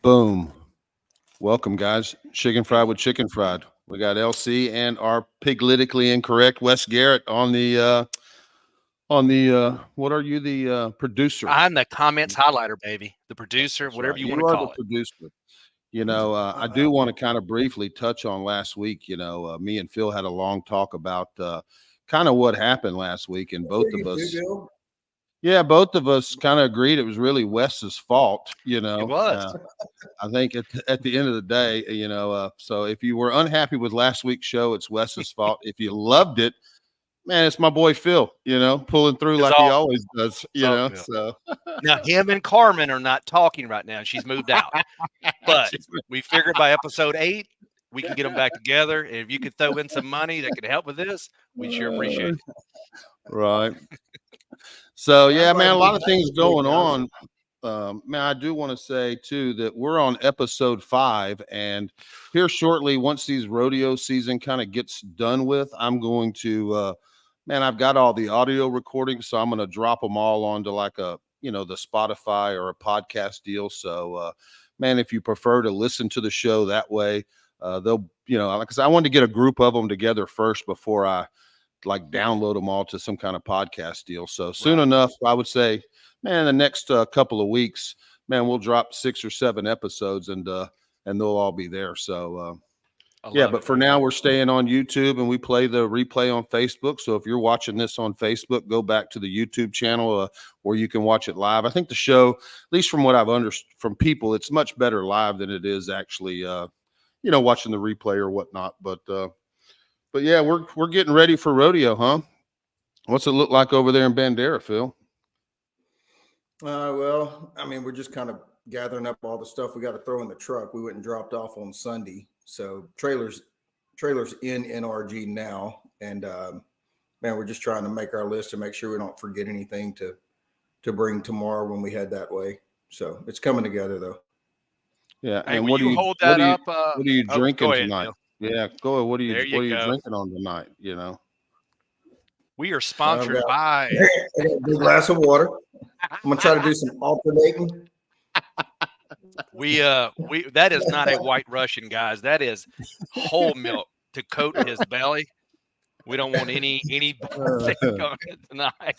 Boom. Welcome, guys. Shiggin fried with chicken fried. We got LC and our piglytically incorrect Wes Garrett on the what are you, the producer? I'm the comments highlighter, baby. The producer, That's whatever right. you You want to are call the it. producer. I do want to kind of briefly touch on last week. Me and Phil had a long talk about kind of what happened last week, and both of us kind of agreed it was really Wes's fault. It was. I think at the end of the day, so if you were unhappy with last week's show, it's Wes's fault. If you loved it, man, it's my boy Phil, pulling through like he always does, so. Now, him and Carmen are not talking right now. She's moved out. But we figured by episode 8, we can get them back together. And if you could throw in some money that could help with this, we'd sure appreciate it. Right. So, yeah, man, a lot of things going on. Man, I do want to say, too, that we're on episode 5. And here shortly, once these rodeo season kind of gets done with, I'm going to, I've got all the audio recordings. So I'm going to drop them all onto like the Spotify or a podcast deal. So, man, if you prefer to listen to the show that way, they'll, because I wanted to get a group of them together first before I like download them all to some kind of podcast deal. So soon enough, I would say, man, the next couple of weeks, man, we'll drop 6 or 7 episodes and they'll all be there. So, but for now we're staying on YouTube and we play the replay on Facebook. So if you're watching this on Facebook, go back to the YouTube channel where you can watch it live. I think the show, at least from what I've understood from people, it's much better live than it is actually, watching the replay or whatnot. But yeah, we're getting ready for rodeo, huh? What's it look like over there in Bandera, Phil? Well, I mean, we're just kind of gathering up all the stuff we got to throw in the truck. We went and dropped off on Sunday. So trailers in NRG now. And man, we're just trying to make our list to make sure we don't forget anything to bring tomorrow when we head that way. So it's coming together though. Yeah. Hey, and what do you hold that up? What are you drinking tonight? Phil. Yeah, go ahead. What are you drinking on tonight? We are sponsored by a big glass of water. I'm gonna try to do some alternating. That is not a White Russian, guys. That is whole milk to coat his belly. We don't want any thing on it tonight.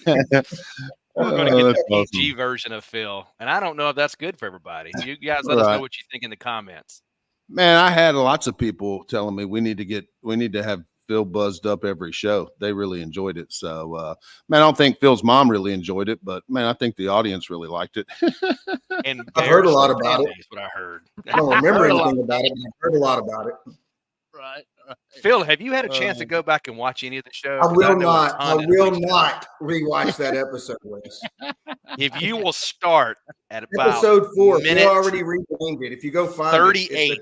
We're going to get the PG version of Phil, and I don't know if that's good for everybody. You guys let us know what you think in the comments. Man, I had lots of people telling me we need to have Phil buzzed up every show. They really enjoyed it. So, man, I don't think Phil's mom really enjoyed it, but man, I think the audience really liked it. And I've heard a lot about it. What I heard. I don't remember anything about it, but I've heard a lot about it. Right. Phil, have you had a chance to go back and watch any of the show? I will not rewatch that episode, Wes. If you will start at about episode 4, we already renamed it. If you go find 38.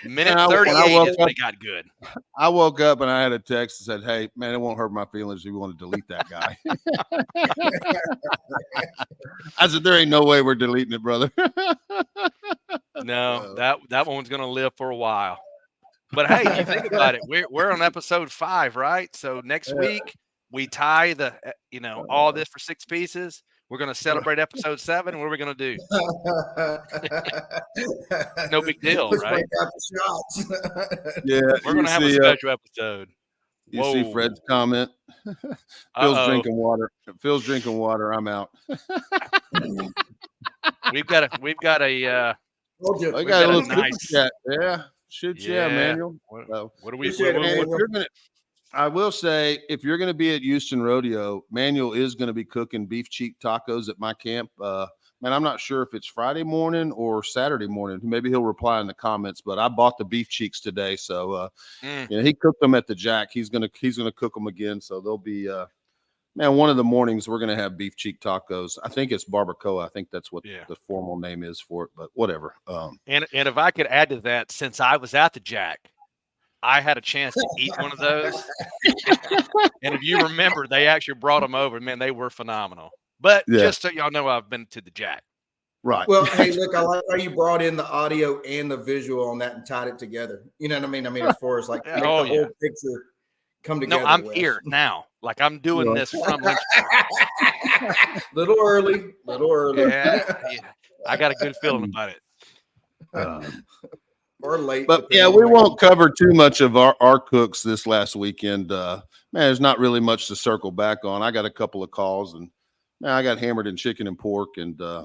Minute 38 is when it got good. I woke up and I had a text that said, "Hey, man, it won't hurt my feelings if you want to delete that guy." I said, "There ain't no way we're deleting it, brother." No, that one's going to live for a while. But hey, you think about it. We're on episode 5, right? So next week we tie the all this for 6 pieces. We're going to celebrate episode 7. What are we going to do? No big deal, right? Yeah, we're going to have a special episode. You see Fred's comment? Phil's drinking water. Phil's drinking water. I'm out. We've got a nice chat. Yeah. Shoot, Manuel. What do we? I will say, if you're going to be at Houston Rodeo, Manuel is going to be cooking beef cheek tacos at my camp. Man, I'm not sure if it's Friday morning or Saturday morning. Maybe he'll reply in the comments. But I bought the beef cheeks today, so he cooked them at the Jack. He's gonna cook them again, so they'll be. Man, one of the mornings we're going to have beef cheek tacos. I think it's barbacoa. I think that's what the formal name is for it, but whatever. And if I could add to that, since I was at the Jack, I had a chance to eat one of those. And if you remember, they actually brought them over. Man, they were phenomenal. But just so y'all know, I've been to the Jack. Right. Well, hey, look, I like how you brought in the audio and the visual on that and tied it together. You know what I mean? As far as like the whole picture come together. No, I'm here now. Like I'm doing this from little early. Yeah. I got a good feeling about it. Or late. But yeah, we won't cover too much of our cooks this last weekend. Man, there's not really much to circle back on. I got a couple of calls, and man, I got hammered in chicken and pork, and I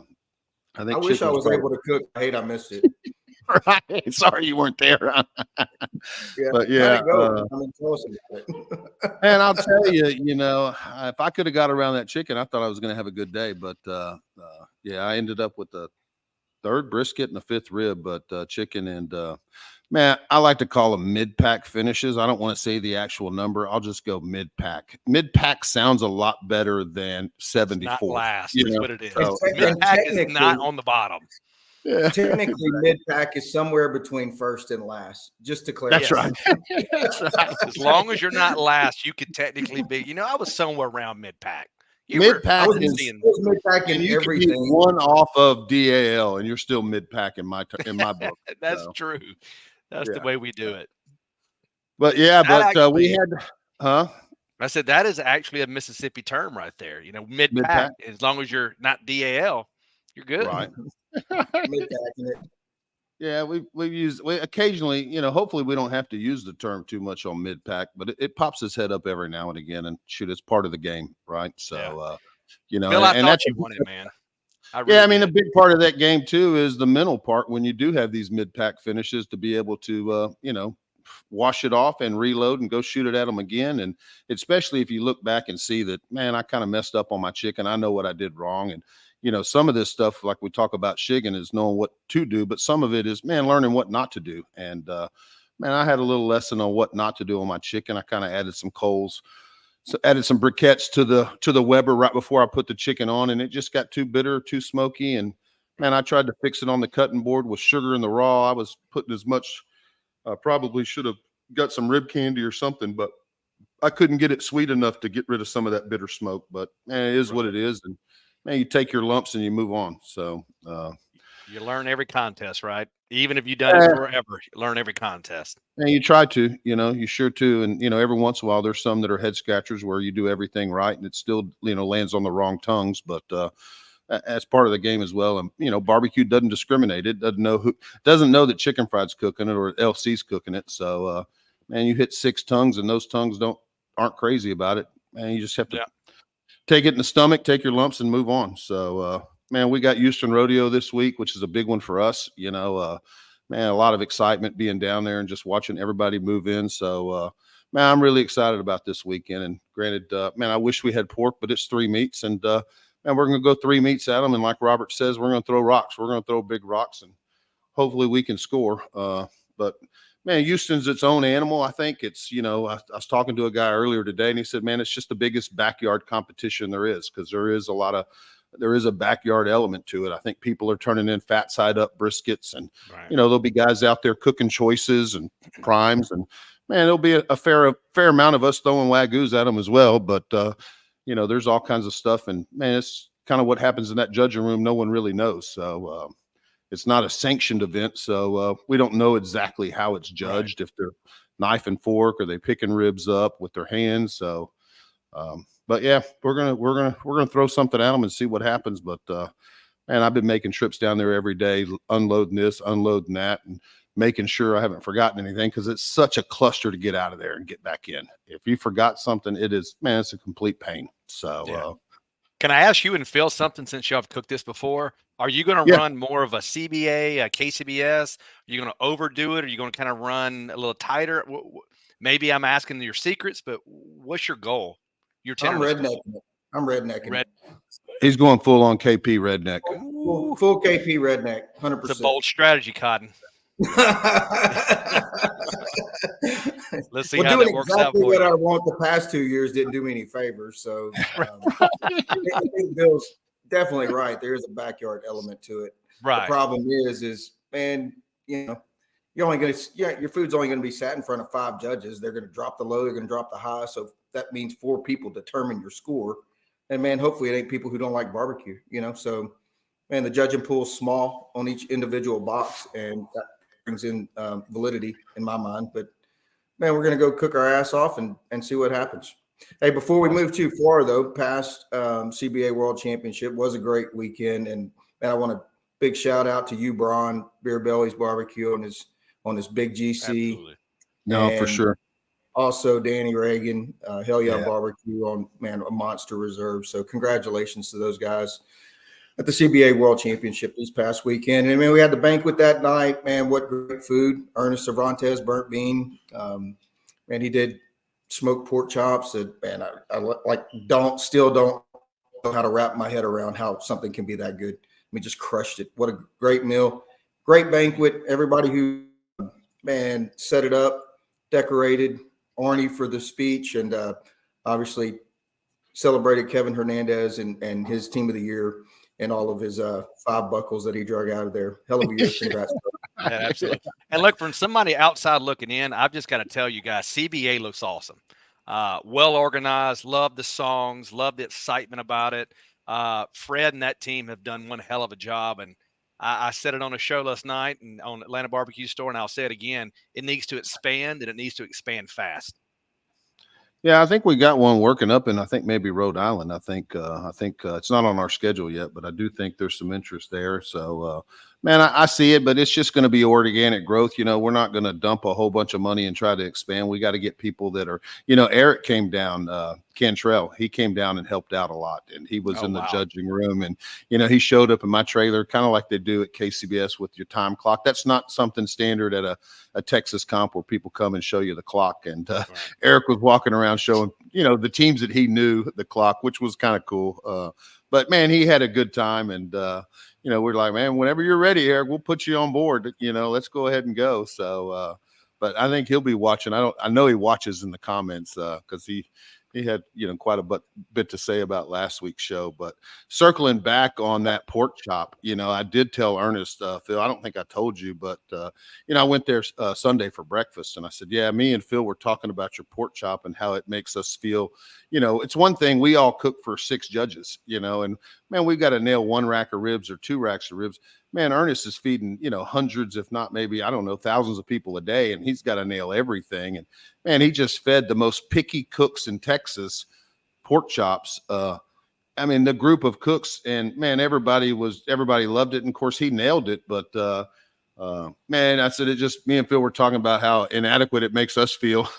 think I wish I was able to cook. I hate I missed it. Right. Sorry you weren't there. Yeah, but yeah, I mean, tell us about it. and I'll tell you, if I could have got around that chicken, I thought I was going to have a good day. But yeah, I ended up with the third brisket and the fifth rib, but chicken and man, I like to call them mid-pack finishes. I don't want to say the actual number. I'll just go mid-pack. Mid-pack sounds a lot better than 74. Not last is what it is. So, mid-pack is not on the bottom. Yeah. Technically, mid-pack is somewhere between first and last, just to clarify. That's right. That's right. As long as you're not last, you could technically be. I was somewhere around mid-pack. Mid-pack is mid-pack in everything. One off of DAL, and you're still mid-pack in my book. That's true. That's the way we do it. But yeah, we had, I said that is actually a Mississippi term right there. Mid-pack. As long as you're not DAL, you're good. Right. Mid-packing it. Yeah, we occasionally, hopefully we don't have to use the term too much on mid-pack, but it pops its head up every now and again, and shoot, it's part of the game, right? So, Bill, I thought you won it, man. I mean, a big part of that game too is the mental part when you do have these mid-pack finishes to be able to, wash it off and reload and go shoot it at them again. And especially if you look back and see that, man, I kind of messed up on my chicken. I know what I did wrong. And, some of this stuff, like we talk about Shiggin, is knowing what to do, but some of it is, man, learning what not to do. And, man, I had a little lesson on what not to do on my chicken. I kind of added some coals, added some briquettes to the Weber right before I put the chicken on, and it just got too bitter, too smoky. And man, I tried to fix it on the cutting board with sugar in the raw. I was putting as much, probably should have got some rib candy or something, but I couldn't get it sweet enough to get rid of some of that bitter smoke. But man, it is what it is. And man, you take your lumps and you move on. So you learn every contest, right? Even if you've done it forever, you learn every contest. And you try to, you sure to. And, every once in a while, there's some that are head scratchers where you do everything right and it still, lands on the wrong tongues. But that's part of the game as well. And, barbecue doesn't discriminate. It doesn't know that chicken fried's cooking it or LC's cooking it. So, man, you hit 6 tongues and those tongues aren't crazy about it. And you just have to take it in the stomach, take your lumps and move on. So, man, we got Houston Rodeo this week, which is a big one for us. Man, a lot of excitement being down there and just watching everybody move in. So, man, I'm really excited about this weekend. And granted, man, I wish we had pork, but it's 3 meats. And, man, we're going to go 3 meats at them. And like Robert says, we're going to throw rocks. We're going to throw big rocks and hopefully we can score. But, man, Houston's its own animal. I think it's, I was talking to a guy earlier today and he said, man, it's just the biggest backyard competition there is because there is a backyard element to it. I think people are turning in fat side up briskets and, there'll be guys out there cooking choices and primes and man, there'll be a fair amount of us throwing Wagyus at them as well. But, there's all kinds of stuff and man, it's kind of what happens in that judging room. No one really knows. So, it's not a sanctioned event. So, we don't know exactly how it's judged, if they're knife and fork or they picking ribs up with their hands. So, but yeah, we're gonna throw something at them and see what happens. But man, I've been making trips down there every day, unloading this, unloading that, and making sure I haven't forgotten anything because it's such a cluster to get out of there and get back in. If you forgot something, it's a complete pain. So, can I ask you and Phil something since y'all have cooked this before? Are you going to run more of a CBA, a KCBS? Are you going to overdo it? Are you going to kind of run a little tighter? Maybe I'm asking your secrets, but what's your goal? I'm rednecking. He's going full on KP redneck. Full KP redneck, 100%. It's a bold strategy, Cotton. Let's see how that works out for what you. I want the past 2 years didn't do me any favors. So Bill's definitely right. There is a backyard element to it. Right. The problem is man, you're only going to your food's only going to be sat in front of 5 judges. They're going to drop the low, they're going to drop the high. So that means 4 people determine your score. And man, hopefully it ain't people who don't like barbecue. So man, the judging pool's small on each individual box, and that brings in validity in my mind. But man, we're going to go cook our ass off and see what happens. Hey, before we move too far though, past CBA World Championship was a great weekend, and I want to big shout out to you, Braun, Beer Belly's Barbecue on his big GC. Absolutely. No, for And sure. Also, Danny Reagan, Hell Yeah, Yeah. Barbecue on a monster reserve. So congratulations to those guys at the CBA World Championship this past weekend. And man, we had the banquet that night. Man, what great food! Ernest Cervantes burnt bean. Man, he did smoked pork chops. And man, I still don't know how to wrap my head around how something can be that good. We just crushed it. What a great meal, great banquet. Everybody who set it up, decorated. Arnie for the speech, and obviously celebrated Kevin Hernandez and his team of the year and all of his 5 buckles that he drug out of there. Hell of a year. Congrats. Yeah, absolutely. And look, from somebody outside looking in, I've just got to tell you guys, CBA looks awesome. Well organized, love the songs, love the excitement about it. Fred and that team have done one hell of a job. And I said it on a show last night and on Atlanta Barbecue Store, and I'll say it again. It needs to expand, and it needs to expand fast. Yeah, I think we got one working up in, I think maybe Rhode Island. I think it's not on our schedule yet, but I do think there's some interest there. So, man, I see it, but it's just going to be organic growth. We're not going to dump a whole bunch of money and try to expand. We got to get people that are, Eric came down, Cantrell, he came down and helped out a lot, and he was in the judging room, and he showed up in my trailer, kind of like they do at KCBS with your time clock. That's not something standard at a Texas comp where people come and show you the clock. And Right. Eric was walking around showing the teams that he knew the clock, which was kind of cool. But man, he had a good time, and we're like, man, whenever you're ready, Eric, we'll put you on board. Let's go ahead and go. So, but I think he'll be watching. I know he watches in the comments because he had quite a bit to say about last week's show. But circling back on that pork chop, I did tell Ernest, Phil, I don't think I told you, but I went there Sunday for breakfast, and I said, yeah, me and Phil were talking about your pork chop and how it makes us feel. It's one thing, we all cook for 6 judges, and man, we've got to nail 1 rack of ribs or 2 racks of ribs. Man, Ernest is feeding, hundreds, if not maybe, I don't know, thousands of people a day, and he's got to nail everything. And man, he just fed the most picky cooks in Texas pork chops. I mean, the group of cooks, and man, everybody loved it. And of course he nailed it, but man, I said, me and Phil were talking about how inadequate it makes us feel.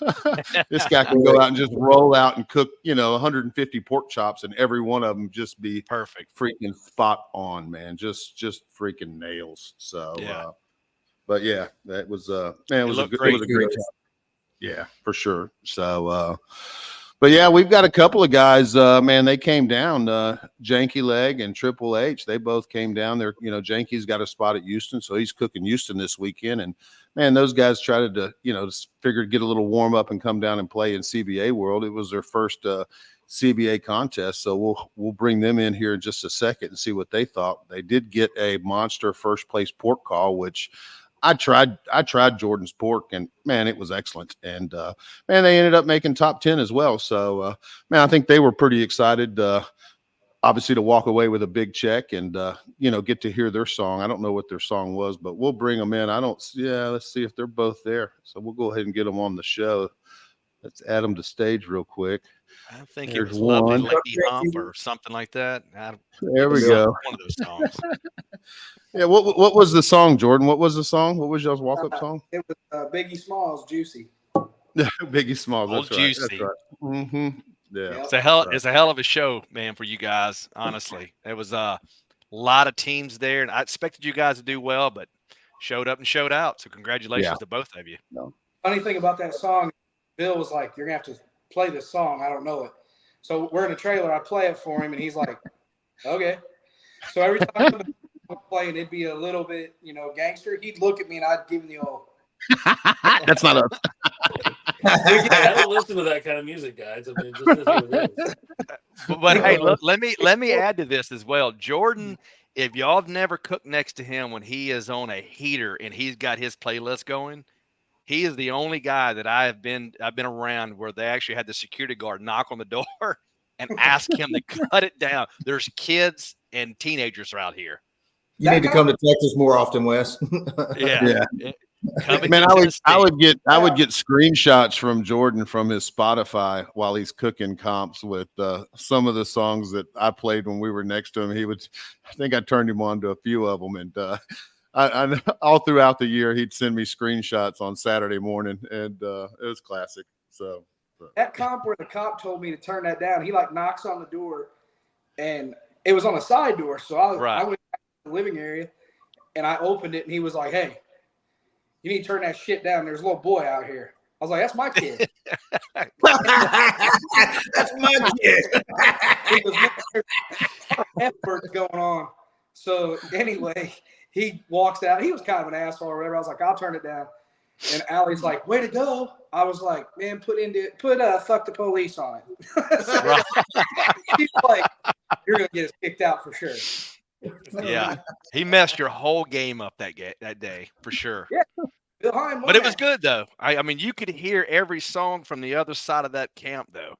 This guy can go out and just roll out and cook, 150 pork chops, and every one of them just be Perfect, freaking spot on, man. Just freaking nails. So, yeah. But yeah, that was, man, it was a great job. Yeah, for sure. So, but yeah, we've got a couple of guys, man, they came down, Janky Leg and Triple H. They both came down there. Janky's got a spot at Houston, so he's cooking Houston this weekend. And man, those guys tried to, just figured get a little warm up and come down and play in CBA World. It was their first CBA contest. So we'll bring them in here in just a second and see what they thought. They did get a monster first place pork call, which I tried Jordan's pork, and man, it was excellent. And man, they ended up making top 10 as well. So man, I think they were pretty excited, obviously, to walk away with a big check and get to hear their song. I don't know what their song was, but we'll bring them in. Let's see if they're both there. So we'll go ahead and get them on the show. Let's add them to stage real quick. I think it was Lovely Lady Hump or something like that. There we go. One of those songs. Yeah, what was the song, Jordan? What was the song? What was y'all's walk-up song? It was Biggie Smalls, Juicy. Biggie Smalls. Old That's right. Juicy. That's right. Mm-hmm. Yeah. It's a hell of a show, man, for you guys. Honestly, there was a lot of teams there, and I expected you guys to do well, but showed up and showed out. So congratulations to both of you. No. Funny thing about that song, Bill was like, "You're gonna have to play this song. I don't know it." So we're in a trailer. I play it for him, and he's like, "Okay." So every time I'm playing, it'd be a little bit, gangster. He'd look at me, and I'd give him the old. That's not us. I don't listen to that kind of music, guys. I mean, it just is what it is. But hey, look, let me add to this as well. Jordan, if y'all have never cooked next to him when he is on a heater and he's got his playlist going, he is the only guy that I've been around where they actually had the security guard knock on the door and ask him to cut it down. There's kids and teenagers out here. You need to come to Texas more often, Wes. Yeah. Coming Man, to I Tennessee. would get screenshots from Jordan from his Spotify while he's cooking comps with some of the songs that I played when we were next to him. I think I turned him on to a few of them, and I all throughout the year he'd send me screenshots on Saturday morning, and it was classic. So that comp where the cop told me to turn that down, he like knocks on the door, and it was on a side door, so I went back to the living area, and I opened it, and he was like, "Hey, you need to turn that shit down. There's a little boy out here." I was like, "That's my kid." That's my kid. He was efforts going on. So anyway, he walks out. He was kind of an asshole or whatever. I was like, "I'll turn it down." And Allie's like, "Way to go." I was like, "Man, put fuck the police on it." He's like, "You're gonna get us kicked out for sure." Yeah, he messed your whole game up that day for sure. Yeah, Bill Hine won But it was that. good though. I mean, you could hear every song from the other side of that camp though.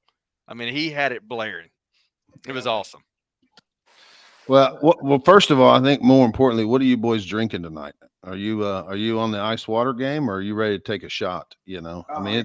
I mean, he had it blaring. It was awesome. well, first of all, I think more importantly, what are you boys drinking tonight? Are you on the ice water game, or are you ready to take a shot? You know, I mean,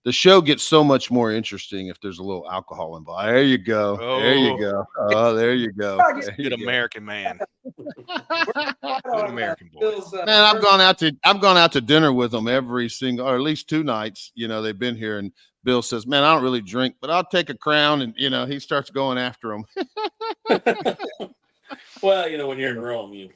the show gets so much more interesting if there's a little alcohol involved. There you go. There you go. Oh, there you go. There you Good go. American man. Good American boy. Man, I've gone out to dinner with them every single, or at least 2 nights. You know, they've been here, and Bill says, "Man, I don't really drink, but I'll take a crown," and you know, he starts going after them. Well, you know, when you're in Rome, you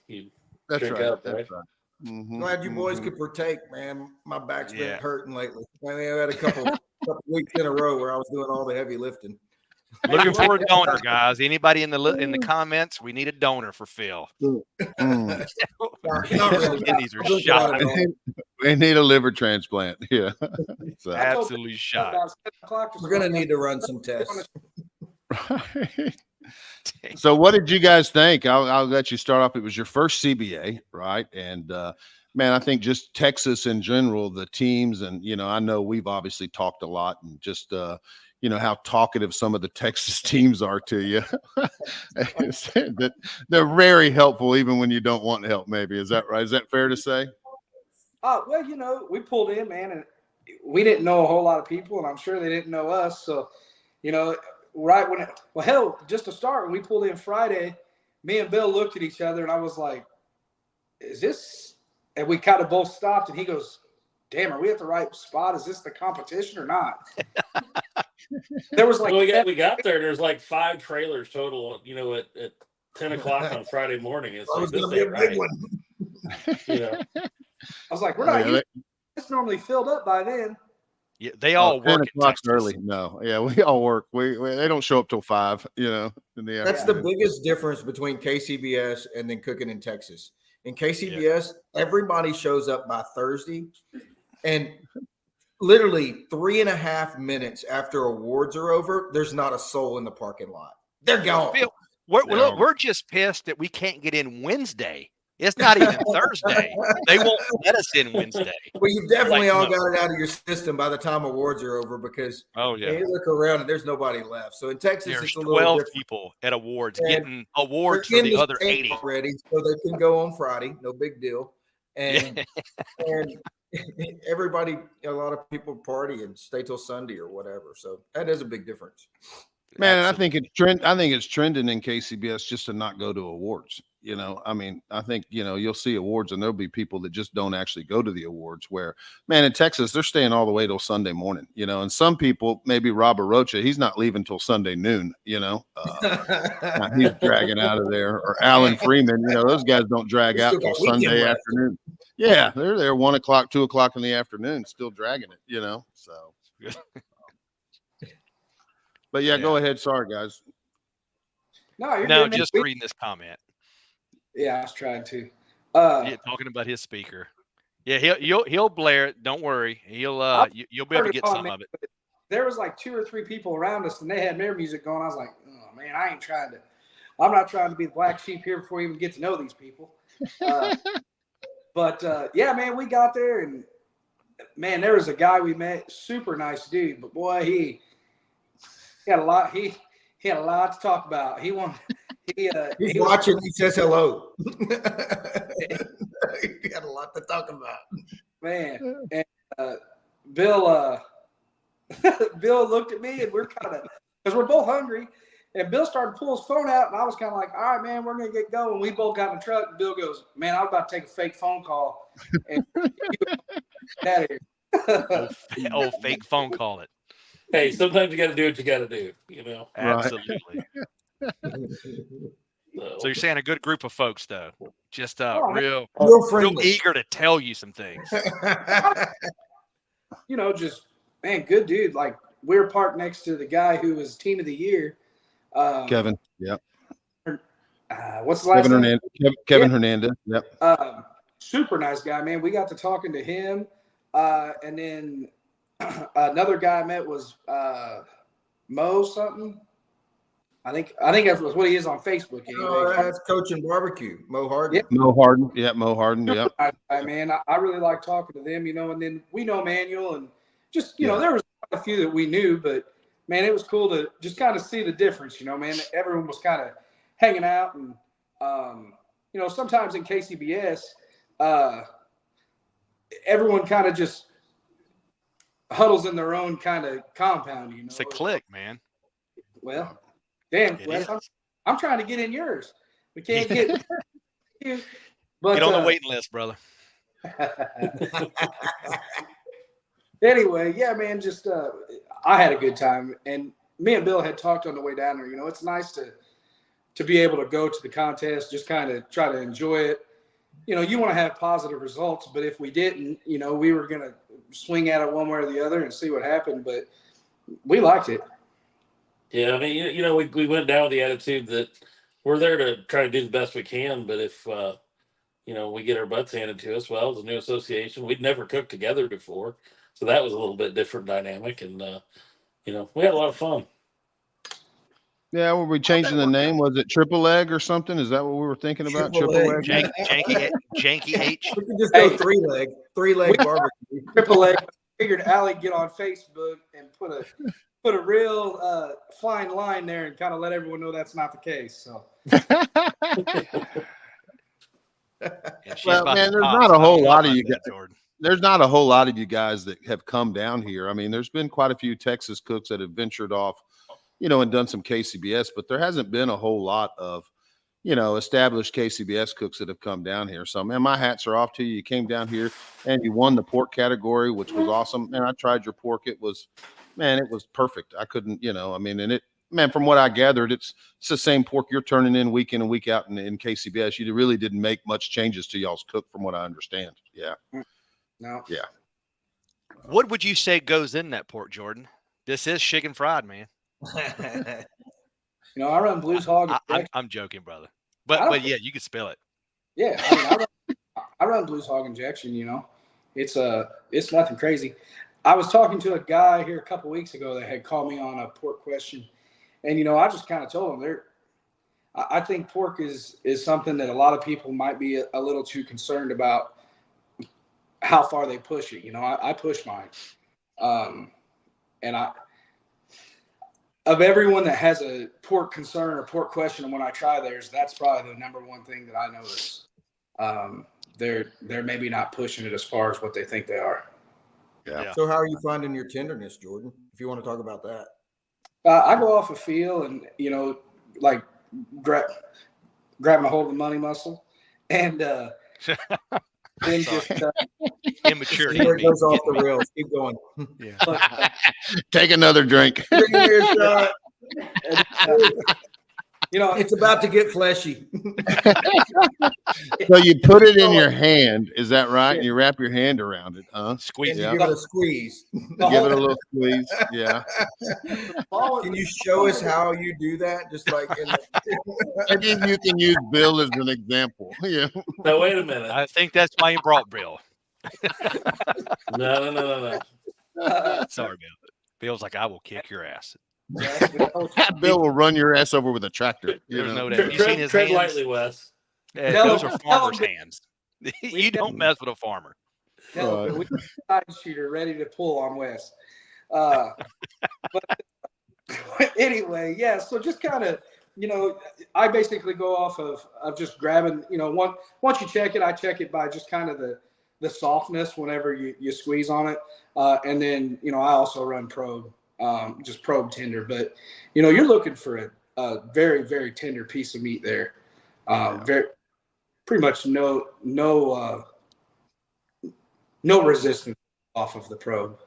That's drink right. up, That's right? right. Mhm, Glad you boys mhm. could partake, man. My back's been Yeah. hurting lately. I mean, I had a couple weeks in a row where I was doing all the heavy lifting. Looking for a donor, guys. Anybody in the comments? We need a donor for Phil. Mm. Not really. And these are I'll look shot. at it. We need a liver transplant. Yeah. So. Absolutely shot. About 7 o'clock or We're gonna something. need to run some tests. So what did you guys think? I'll let you start off. It was your first CBA, right? And man, I think just Texas in general, the teams, and you know, I know we've obviously talked a lot, and just you know how talkative some of the Texas teams are to you. That they're very helpful, even when you don't want help. Maybe is that right? Is that fair to say? Well, you know, we pulled in, man, and we didn't know a whole lot of people, and I'm sure they didn't know us. So, you know, right when just to start, when we pulled in Friday, me and Bill looked at each other, and I was like, "Is this?" And we kind of both stopped, and he goes, "Damn, are we at the right spot? Is this the competition or not?" There was like Well, we got there. There's like 5 trailers total. You know, at 10 o'clock on Friday morning. It's That like was this gonna be a ain't big right. one. You know, I was like, "We're not used to it's normally filled up by then." Yeah, they all 10 work at o'clock's Texas. early. No, yeah, we all work. We they don't show up till 5. You know, in the That's the afternoon. biggest difference between KCBS and then cooking in Texas. In KCBS, everybody shows up by Thursday, and literally 3.5 minutes after awards are over, there's not a soul in the parking lot. They're gone. Phil, we're just pissed that we can't get in Wednesday. It's not even Thursday. They won't let us in Wednesday. Well, you've definitely Like, all no. got it out of your system by the time awards are over, because Oh yeah, you look around and there's nobody left. So in Texas, there's it's a little 12 different. people at awards And getting awards They're for in the other state 80. already, so they can go on Friday. No big deal. And and everybody, a lot of people party and stay till Sunday or whatever. So that is a big difference. Man, and I think it's trending in KCBS just to not go to awards. You know, I mean, I think, you know, you'll see awards and there'll be people that just don't actually go to the awards, where, man, in Texas, they're staying all the way till Sunday morning, you know, and some people, maybe Robert Rocha, he's not leaving till Sunday noon, you know, he's dragging out of there, or Alan Freeman, you know, those guys don't drag out till Sunday afternoon. Yeah. They're there 1 o'clock, 2 o'clock in the afternoon, still dragging it, you know, so. But yeah, go ahead. Sorry, guys. No, you're No, good, man. just reading this comment. Yeah, I was trying to. Yeah, talking about his speaker. Yeah, he'll blare it. Don't worry. You'll be able to get some of it. There was like 2 or 3 people around us, and they had their music going. I was like, "Oh man, I'm not trying to be the black sheep here before we even get to know these people." But yeah, man, we got there, and man, there was a guy we met, super nice dude, but boy, he had a lot. He had a lot to talk about. He He's he watching. He says hello. He got a lot to talk about, man. And Bill Bill looked at me, and we're kind of, because we're both hungry. And Bill started to pull his phone out, and I was kind of like, all right, man, we're going to get going. We both got in the truck, and Bill goes, man, I was about to take a fake phone call. And out of here. Oh, fake phone call it. Hey, sometimes you got to do what you got to do, you know. Absolutely. So you're saying a good group of folks, though, just real friendly. eager to tell you some things. You know, just, man, good dude. Like, we were parked next to the guy who was team of the year. Kevin. Yep. What's the last name? Kevin Hernandez. Yep. Super nice guy, man. We got to talking to him. And then another guy I met was Mo something. I think that was what he is on Facebook. Anyway. That's coaching barbecue, Mo Harden. Yeah. Mo Harden. Yeah, Mo Harden. Yep. Nice guy, man. I really like talking to them, you know. And then we know Manuel, and just you know, there was a few that we knew, but man, it was cool to just kind of see the difference, you know, man. Everyone was kind of hanging out, and you know, sometimes in KCBS, everyone kind of just huddles in their own kind of compound, you know. It's a clique, man. Well, damn, Wes, I'm trying to get in yours. We can't get you. But, get on the waiting list, brother. Anyway, yeah, man, just I had a good time, and me and Bill had talked on the way down there. You know, it's nice to be able to go to the contest, just kind of try to enjoy it. You know, you want to have positive results, but if we didn't, you know, we were going to swing at it one way or the other and see what happened. But we liked it. Yeah, I mean, you know, we went down with the attitude that we're there to try to do the best we can, but if you know, we get our butts handed to us, well, it's a new association. We'd never cooked together before, so that was a little bit different dynamic, and you know, we had a lot of fun. Yeah, were we changing the name? Was it Triple Egg or something? Is that what we were thinking about? Triple Egg? Janky H. We can just go three leg barbecue. Triple Egg. Figured Allie get on Facebook and put a real fine line there and kind of let everyone know that's not the case. So. Well, man, there's not a whole lot of you guys. There's not a whole lot of you guys that have come down here. I mean, there's been quite a few Texas cooks that have ventured off, you know, and done some KCBS, but there hasn't been a whole lot of, you know, established KCBS cooks that have come down here. So, man, my hats are off to you. You came down here and you won the pork category, which was awesome. Man, I tried your pork. It was perfect. I couldn't, you know, I mean, and man, from what I gathered, it's the same pork you're turning in week and week out in KCBS. You really didn't make much changes to y'all's cook, from what I understand. Yeah. No. Yeah. What would you say goes in that pork, Jordan? This is Shiggin fried, man. You know, I run Blues Hog. I'm joking, brother. But yeah, you can spell it. Yeah, I mean, I run Blues Hog Injection. You know, it's nothing crazy. I was talking to a guy here a couple weeks ago that had called me on a pork question, and you know, I just kind of told him I think pork is something that a lot of people might be a little too concerned about how far they push it. You know, I push mine, and of everyone that has a pork concern or pork question, and when I try theirs, that's probably the number one thing that I notice. They're maybe not pushing it as far as what they think they are. Yeah. So how are you finding your tenderness, Jordan? If you want to talk about that. I go off a feel and, you know, like grab my hold of the money muscle and then just immaturity. It goes off the rails. Keep going. Yeah. Take another drink. You know, it's about to get fleshy. So you put it in your hand, is that right? And you wrap your hand around it, huh? Squeeze. Yeah. Give it a squeeze. Give it a little squeeze. Yeah. Can you show us how you do that? Just like maybe you can use Bill as an example. Yeah. Now wait a minute. I think that's why you brought Bill. No. Sorry, Bill. Bill's like, I will kick your ass. Bill will run your ass over with a tractor. There's no doubt. You seen his tread hands? lightly, Wes. Yeah, those are farmers' hands. You don't mess with a farmer. We got a side shooter ready to pull on Wes. But anyway, yeah. So just kind of you know, I basically go off of just grabbing, you know, once you check it, I check it by just kind of the softness whenever you squeeze on it. And then, you know, I also run probe, just probe tender. But, you know, you're looking for a very, very tender piece of meat there. Pretty much no resistance off of the probe.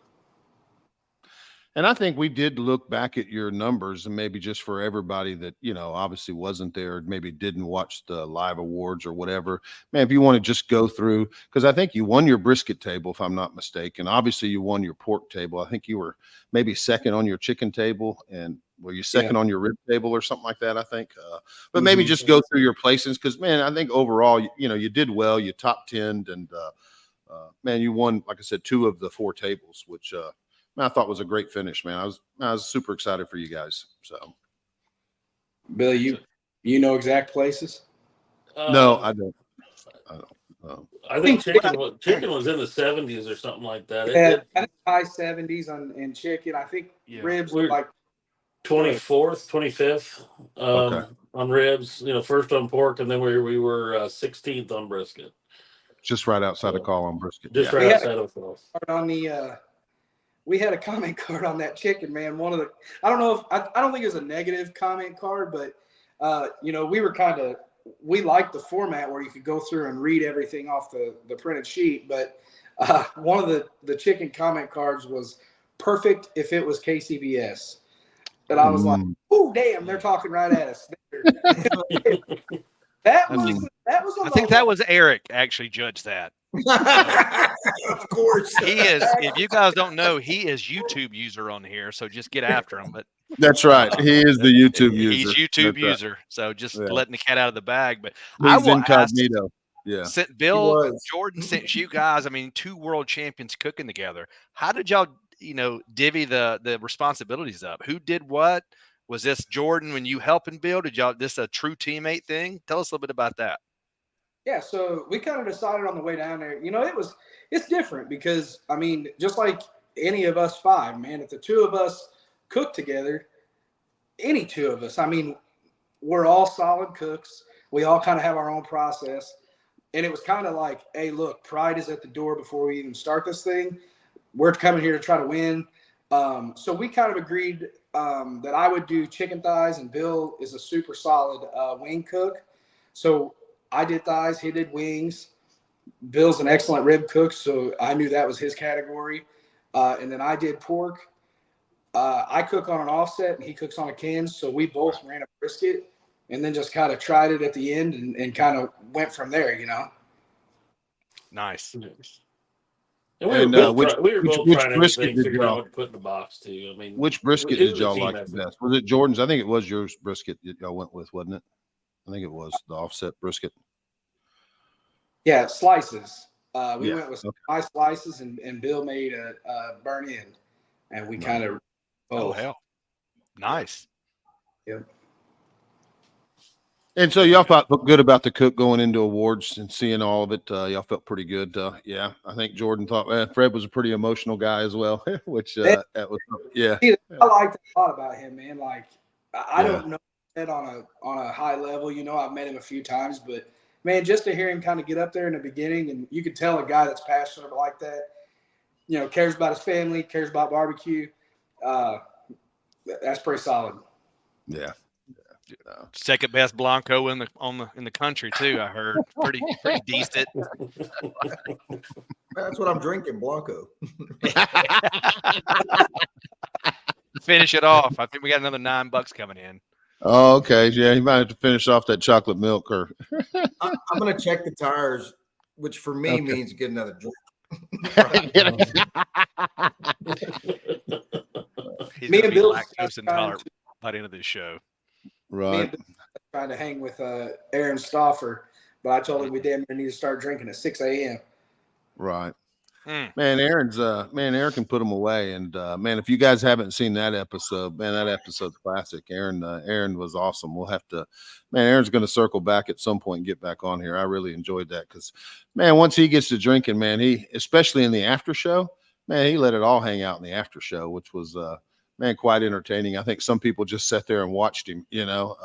And I think we did look back at your numbers, and maybe just for everybody that, you know, obviously wasn't there, maybe didn't watch the live awards or whatever, man, if you want to just go through, because I think you won your brisket table, if I'm not mistaken. Obviously you won your pork table. I think you were maybe second on your chicken table, and were you second on your rib table or something like that, I think. But maybe just go through your places, because, man, I think overall, you know, you did well. You top 10'd, and man, you won, like I said, 2 of the 4 tables, which I thought was a great finish, man. I was super excited for you guys. So, Bill, you know exact places? No, I don't. I think chicken was in the 70s or something like that. Yeah, high 70s in chicken. I think ribs were like 24th, 25th on ribs. You know, first on pork, and then we were 16th on brisket. Just right outside of call on brisket. Just right outside of call. On the we had a comment card on that chicken, man. One of the, I don't think it was a negative comment card, but you know, we liked the format where you could go through and read everything off the printed sheet. But one of the chicken comment cards was perfect if it was KCBS. And I was like, oh, damn, they're talking right at us. That was I think that was Eric actually judged that. Of course. He is, if you guys don't know, he is YouTube user on here, so just get after him. But that's right. He is the YouTube user. He's YouTube user. So just letting the cat out of the bag. But he's I will incognito. Ask, Bill, Jordan, since you guys, I mean, 2 world champions cooking together, how did y'all, you know, divvy the responsibilities up? Who did what? Was this Jordan when you helping Bill? Did y'all this a true teammate thing? Tell us a little bit about that. Yeah, so we kind of decided on the way down there. You know, it's different because, I mean, just like any of us 5, man, if the 2 of us cook together, any 2 of us, I mean, we're all solid cooks. We all kind of have our own process. And it was kind of like, hey, look, pride is at the door before we even start this thing. We're coming here to try to win. So we kind of agreed that I would do chicken thighs, and Bill is a super solid wing cook. So I did thighs, he did wings. Bill's an excellent rib cook, so I knew that was his category. And then I did pork. I cook on an offset, and he cooks on a can. So we both ran a brisket, and then just kind of tried it at the end and kind of went from there, you know. Nice. And we were both trying everything, figuring out what to put in the box too. I mean, which brisket did y'all like the best? Was it Jordan's? I think it was yours brisket that y'all went with, wasn't it? I think it was the offset brisket. Yeah, slices. We went with my slices, and Bill made a burn in, and we kind of. Oh hell, nice. Yep. And so y'all felt good about the cook going into awards and seeing all of it. Y'all felt pretty good. Yeah, I think Jordan thought Fred was a pretty emotional guy as well, which that was I liked a lot about him, man. Like I don't know that on a high level. You know, I've met him a few times, but man, just to hear him kind of get up there in the beginning, and you could tell a guy that's passionate like that, you know, cares about his family, cares about barbecue. That's pretty solid. Yeah. Second best Blanco in the country too. I heard pretty decent. That's what I'm drinking, Blanco. Finish it off. I think we got another $9 coming in. Oh, okay. Yeah, you might have to finish off that chocolate milk. Or I'm going to check the tires, which for me means get another drink. Me and Bill lactose intolerant by the end of this show. Right. Trying to hang with Aaron Stauffer, but I told him we damn near need to start drinking at 6 a.m. Right. Man, Aaron can put them away. And man, if you guys haven't seen that episode, man, that episode's classic. Aaron was awesome. We'll have to, man, Aaron's going to circle back at some point and get back on here. I really enjoyed that because, man, once he gets to drinking, man, he, especially in the after show, man, he let it all hang out in the after show, which was, man, quite entertaining. I think some people just sat there and watched him, you know,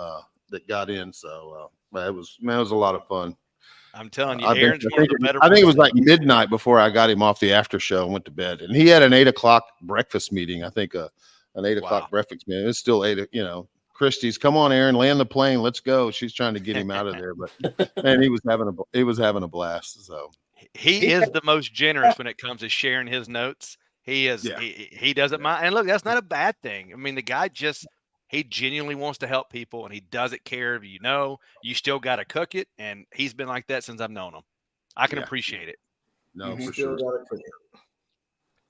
that got in. So it was a lot of fun. I'm telling you, I Aaron's think, one of the better. I think it was like midnight before I got him off the after show and went to bed. And he had an 8 o'clock breakfast meeting. I think an 8 o'clock breakfast meeting. It's still 8. Christie's, come on, Aaron, land the plane. Let's go. She's trying to get him out of there, but man, he was having a blast. So he is the most generous when it comes to sharing his notes. He is. Yeah. He doesn't mind. And look, that's not a bad thing. I mean, the guy he genuinely wants to help people, and he doesn't care if you still got to cook it. And he's been like that since I've known him. I can appreciate it. No, for sure.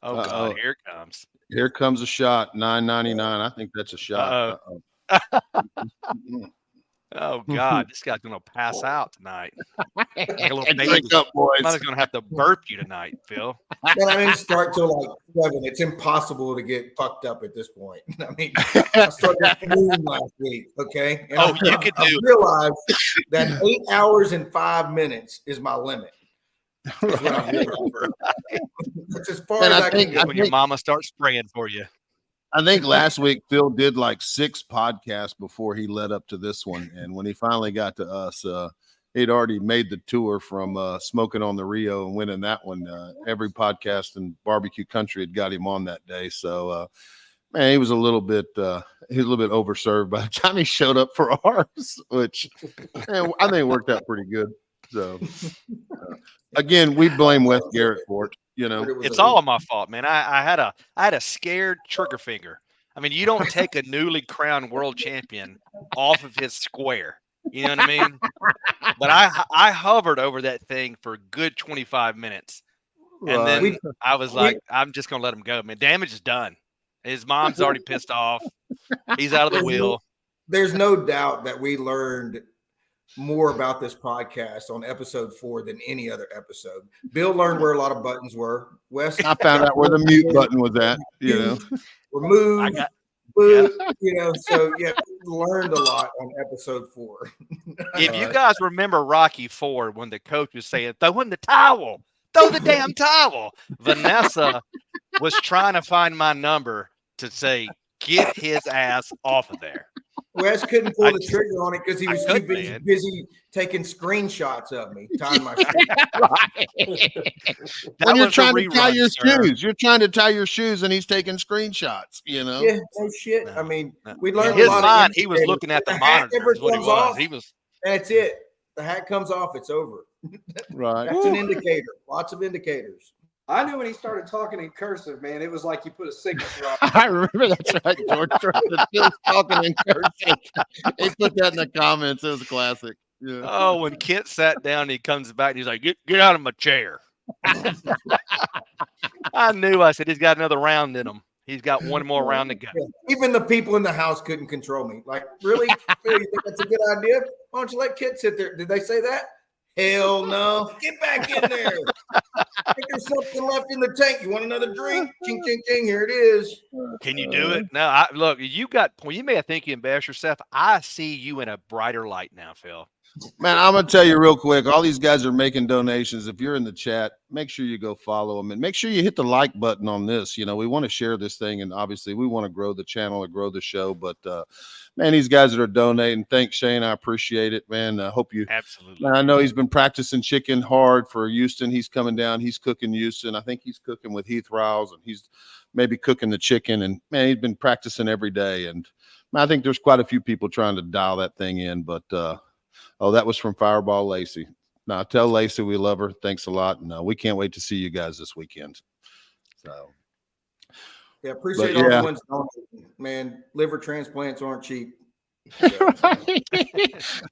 Oh God, here it comes. Here comes a shot. $9.99. I think that's a shot. Oh God, this guy's gonna pass out tonight. Like a little baby. Drink up, boys. I'm gonna have to burp you tonight, Phil. Man, I didn't start till like 7. It's impossible to get fucked up at this point. I mean, I started at noon last week. Okay, and I realized that 8 hours and 5 minutes is my limit. That's what I realized. That's as far as I can go. When your mama starts spraying for you. I think last week Phil did like 6 podcasts before he led up to this one, and when he finally got to us, he'd already made the tour from Smoking on the Rio and winning that one. Every podcast in barbecue country had got him on that day, so man, he was a little bit overserved by the time he showed up for ours, which man, I think it worked out pretty good. So again, we blame Wes Garrett for it. It's all my fault, man. I had a scared trigger finger. I mean, you don't take a newly crowned world champion off of his square. You know what I mean? But I hovered over that thing for a good 25 minutes. And then I was like, I'm just going to let him go, man. Damage is done. His mom's already pissed off. He's out of the wheel. There's no doubt that we learned more about this podcast on episode 4 than any other episode. Bill learned where a lot of buttons were. Wes, I found out where the mute button was at. Remove. So yeah, we learned a lot on episode 4. If you guys remember Rocky 4, when the coach was saying, "Throw in the towel, throw the damn towel," Vanessa was trying to find my number to say, "Get his ass off of there." Wes couldn't pull the trigger on it because he was too busy taking screenshots of me tying my shoes. When you're trying to tie your shoes, you're trying to tie your shoes, and he's taking screenshots. Yeah, no shit. I mean, we learned his a lot. Mind, he was looking at the monitor. He was. That's it. The hat comes off. It's over. Right. That's an indicator. Lots of indicators. I knew when he started talking in cursive, man, it was like you put a signature on. I remember that's right, George. Still talking in cursive. He put that in the comments. It was a classic. Yeah. Oh, when Kent sat down, he comes back and he's like, get out of my chair. I knew. I said, he's got another round in him. He's got one more round to go. Even the people in the house couldn't control me. Like, really? Phil, you think that's a good idea? Why don't you let Kent sit there? Did they say that? Hell no. Get back in there. I think there's something left in the tank. You want another drink? Ching, ching, ching. Here it is. Can you do it? No, look, you may think you embarrass yourself. I see you in a brighter light now, Phil. Man, I'm going to tell you real quick. All these guys are making donations. If you're in the chat, make sure you go follow them and make sure you hit the like button on this. We want to share this thing, and obviously we want to grow the channel or grow the show. But, man, these guys that are donating, thanks, Shane. I appreciate it, man. I hope you. Absolutely. Man, I know he's been practicing chicken hard for Houston. He's coming down. He's cooking Houston. I think he's cooking with Heath Riles, and he's maybe cooking the chicken. And, man, he's been practicing every day. And man, I think there's quite a few people trying to dial that thing in, but oh, that was from Fireball Lacey. Now, tell Lacey we love her. Thanks a lot. And we can't wait to see you guys this weekend. So, yeah, appreciate all the ones donating. Man, liver transplants aren't cheap. So.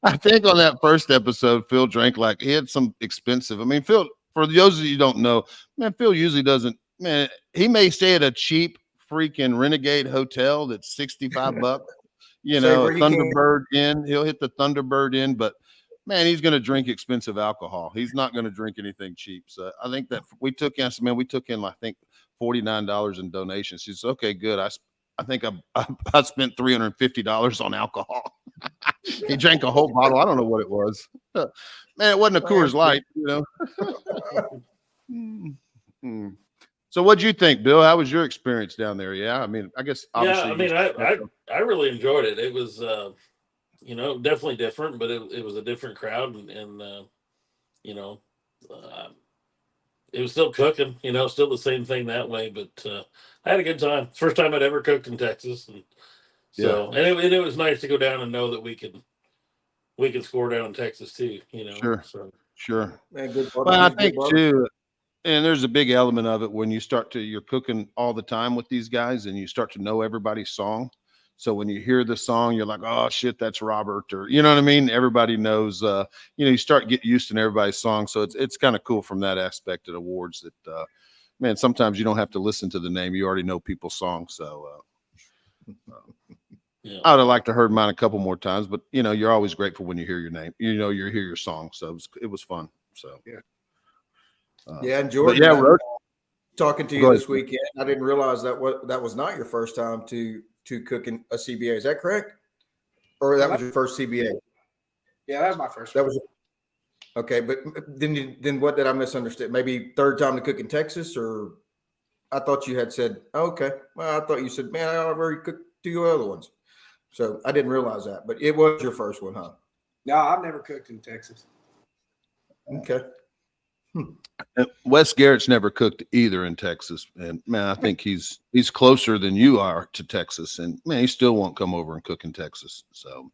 I think on that first episode, Phil drank like he had some expensive. I mean, Phil, for those of you who don't know, man, Phil usually doesn't. Man, he may stay at a cheap freaking Renegade hotel that's $65. Thunderbird Inn. He'll hit the Thunderbird Inn, but man, he's going to drink expensive alcohol. He's not going to drink anything cheap. So I think that we took in, I think $49 in donations. He said, okay, good. I think I spent $350 on alcohol. He drank a whole bottle. I don't know what it was. Man, it wasn't a Coors Light, So what'd you think, Bill? How was your experience down there? Yeah, I mean, I guess obviously. Yeah, I mean, I really enjoyed it. It was you know, definitely different, but it was a different crowd, and you know, it was still cooking, you know, still the same thing that way. But I had a good time. First time I'd ever cooked in Texas, and so and it was nice to go down and know that we could score down in Texas too, you know. Sure. So Sure. Man, good Well, barbecue, I good think barbecue. too, and there's a big element of it when you're cooking all the time with these guys and you start to know everybody's song. So when you hear the song, you're like, oh shit, that's Robert, or you know what I mean? Everybody knows, you start getting used to everybody's song. So it's kind of cool from that aspect at awards that, man, sometimes you don't have to listen to the name. You already know people's songs. So, yeah. I would have liked to heard mine a couple more times, but you're always grateful when you hear your name, you hear your song. So it was fun. So, Yeah, and Jordan, yeah, talking to Go you ahead. this weekend, I didn't realize that was not your first time to cook in a CBA. Is that correct? Or that was your first CBA? Yeah, that was my first. That was okay. But then what did I misunderstand? Maybe third time to cook in Texas, or I thought you had said, okay. Well, I thought you said, man, I've already cooked 2 other ones. So I didn't realize that, but it was your first one, huh? No, I've never cooked in Texas. Okay. Wes Garrett's never cooked either in Texas, and man, I think he's closer than you are to Texas, and man, he still won't come over and cook in Texas. So,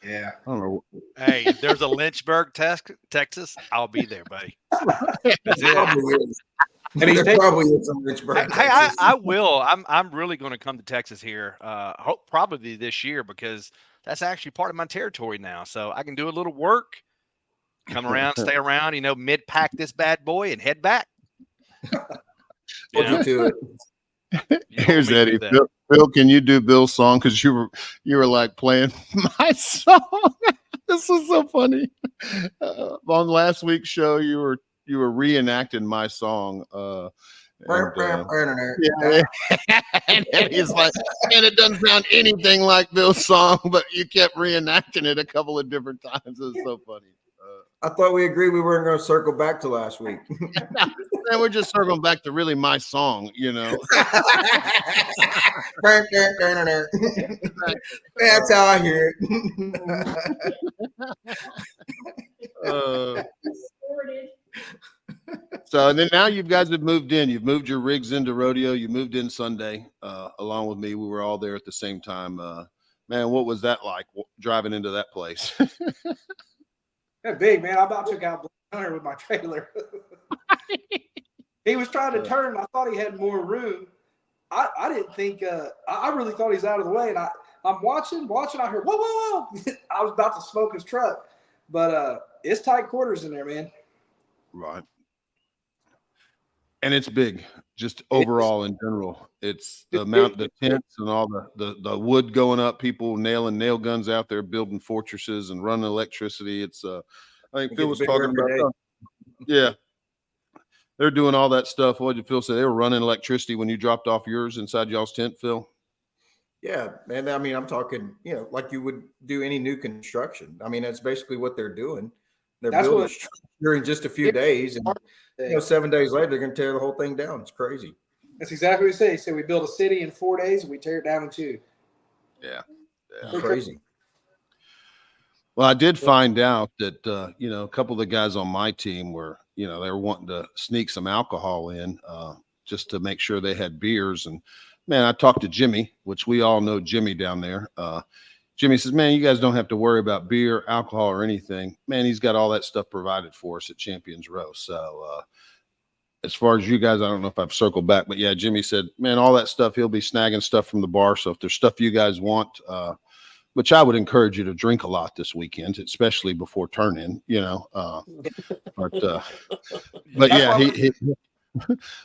Yeah. I don't know. Hey, if there's a Lynchburg, Texas, I'll be there, buddy. That's it. Probably is. And he's There probably is some Lynchburg, Hey, Texas. I will. I'm really going to come to Texas here, probably this year, because that's actually part of my territory now. So I can do a little work, come around, stay around, mid-pack this bad boy and head back. Hold you to it. Here's me to Eddie. do that. Bill, can you do Bill's song? Because you were like playing my song. This was so funny. On last week's show, you were reenacting my song. Yeah. And he's like, and it doesn't sound anything like Bill's song, but you kept reenacting it a couple of different times. It was so funny. I thought we agreed we weren't going to circle back to last week. And we're just circling back to really my song, That's how I hear it. So and then now you guys have moved in. You've moved your rigs into rodeo. You moved in Sunday along with me. We were all there at the same time. Man, what was that like driving into that place? That's big, man. I about took out Black Hunter with my trailer. He was trying to turn. I thought he had more room. I didn't think. I really thought he's out of the way, and I'm watching. I heard whoa, whoa, whoa. I was about to smoke his truck, but it's tight quarters in there, man. Right. And it's big, just overall in general. It's the amount, the tents and all the wood going up, people nailing nail guns out there, building fortresses and running electricity. It's I think Phil was talking about. Yeah, they're doing all that stuff. What did Phil say? They were running electricity when you dropped off yours inside y'all's tent, Phil? Yeah, man. I mean, I'm talking, like you would do any new construction. I mean, that's basically what they're doing. They're building during just a few days, and 7 days later, they're going to tear the whole thing down. It's crazy. That's exactly what he said. He said we build a city in 4 days and we tear it down in 2. Yeah. Crazy. Well, I did find out that a couple of the guys on my team were, they were wanting to sneak some alcohol in just to make sure they had beers. And man, I talked to Jimmy, which we all know Jimmy down there. Jimmy says, man, you guys don't have to worry about beer, alcohol, or anything. Man, he's got all that stuff provided for us at Champions Row. So as far as you guys, I don't know if I've circled back, but yeah, Jimmy said, man, all that stuff, he'll be snagging stuff from the bar. So if there's stuff you guys want, which I would encourage you to drink a lot this weekend, especially before turn in, but yeah,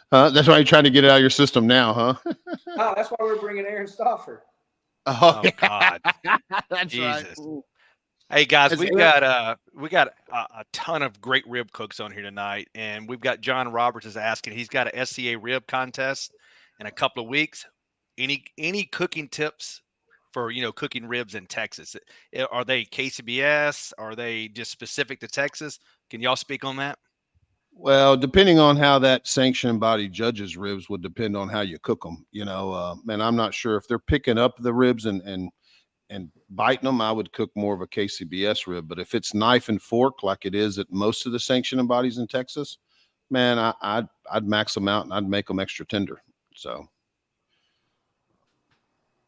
that's why you're trying to get it out of your system now, huh? Oh, that's why we're bringing Aaron Stauffer. Oh God, that's Jesus. right. Hey guys, we got a ton of great rib cooks on here tonight, and we've got John Roberts is asking. He's got a SCA rib contest in a couple of weeks. Any cooking tips for cooking ribs in Texas? Are they KCBS? Are they just specific to Texas? Can y'all speak on that? Well, depending on how that sanctioning body judges ribs would depend on how you cook them. Man, I'm not sure if they're picking up the ribs and and biting them, I would cook more of a KCBS rib. But if it's knife and fork like it is at most of the sanctioning bodies in Texas, man, I'd max them out and I'd make them extra tender. So.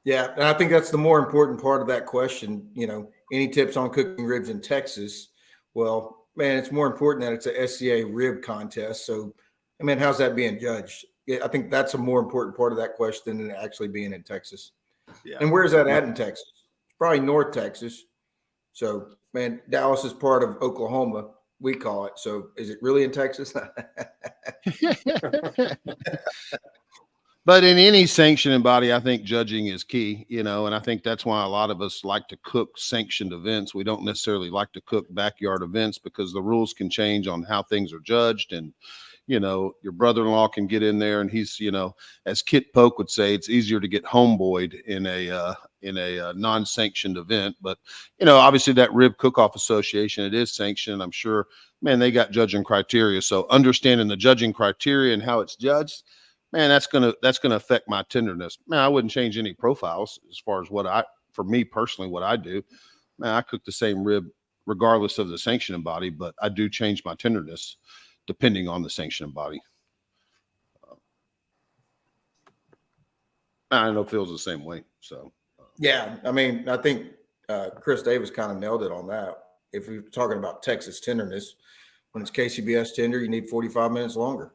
Yeah, and I think that's the more important part of that question. You know, any tips on cooking ribs in Texas? Well, man, it's more important that it's a SCA rib contest. So, I mean, how's that being judged? Yeah, I think that's a more important part of that question than actually being in Texas. Yeah. And where's that at in Texas? It's probably North Texas. So, man, Dallas is part of Oklahoma, we call it. So, is it really in Texas? But in any sanctioning body, I think judging is key, you know, and I think that's why a lot of us like to cook sanctioned events. We don't necessarily like to cook backyard events because the rules can change on how things are judged. And, you know, your brother-in-law can get in there and he's, you know, as Kit Polk would say, it's easier to get homeboyed in a non-sanctioned event. But, you know, obviously that Rib Cook-Off Association, it is sanctioned. I'm sure, man, they got judging criteria. So understanding the judging criteria and how it's judged, man, that's gonna affect my tenderness. Man, I wouldn't change any profiles as far as for me personally, what I do. Man, I cook the same rib regardless of the sanctioning body, but I do change my tenderness depending on the sanctioning body. I know Phil's the same way. So yeah, I mean, I think Chris Davis kind of nailed it on that. If we're talking about Texas tenderness, when it's KCBS tender, you need 45 minutes longer.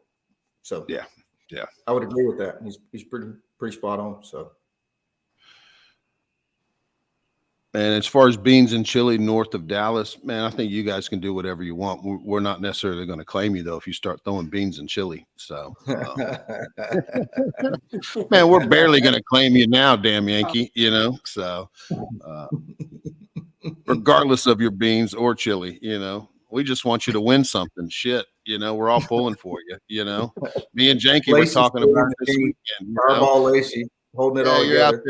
So yeah, I would agree with that. He's pretty spot on. So, and as far as beans and chili north of Dallas, man, I think you guys can do whatever you want. We're not necessarily going to claim you though if you start throwing beans and chili. So, man, we're barely going to claim you now, damn Yankee. You know, so regardless of your beans or chili, you know. We just want you to win something. Shit, you know, we're all pulling for you. You know, me and Janky were talking about this weekend. Fireball Lacey holding it all together.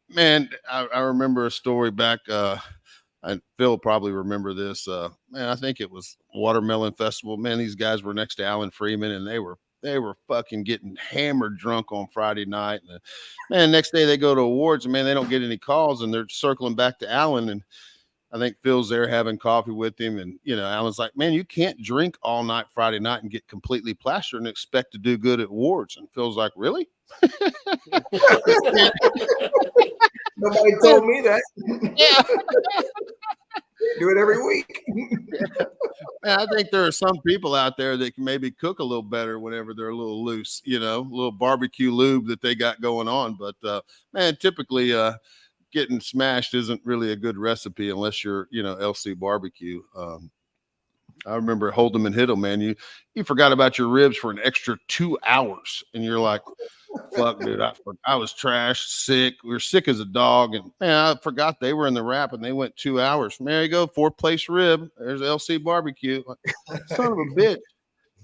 Man, I remember a story back. And Phil probably remember this. Man, I think it was Watermelon Festival. Man, these guys were next to Alan Freeman, and they were fucking getting hammered drunk on Friday night. And man, next day they go to awards, and man, they don't get any calls, and they're circling back to Alan and. I think Phil's there having coffee with him. And, you know, Alan's like, man, you can't drink all night Friday night and get completely plastered and expect to do good at awards. And Phil's like, really? Nobody told me that. Yeah. Do it every week. Man, I think there are some people out there that can maybe cook a little better whenever they're a little loose, you know, a little barbecue lube that they got going on. But, man, typically, getting smashed isn't really a good recipe unless you're, you know, LC barbecue. I remember hold them and hit them, man. You forgot about your ribs for an extra 2 hours, and you're like, "Fuck, dude, I was trash, sick. We were sick as a dog, and man, I forgot they were in the wrap, and they went 2 hours. There you go, 4th-place rib. There's LC barbecue. Like, son of a bitch."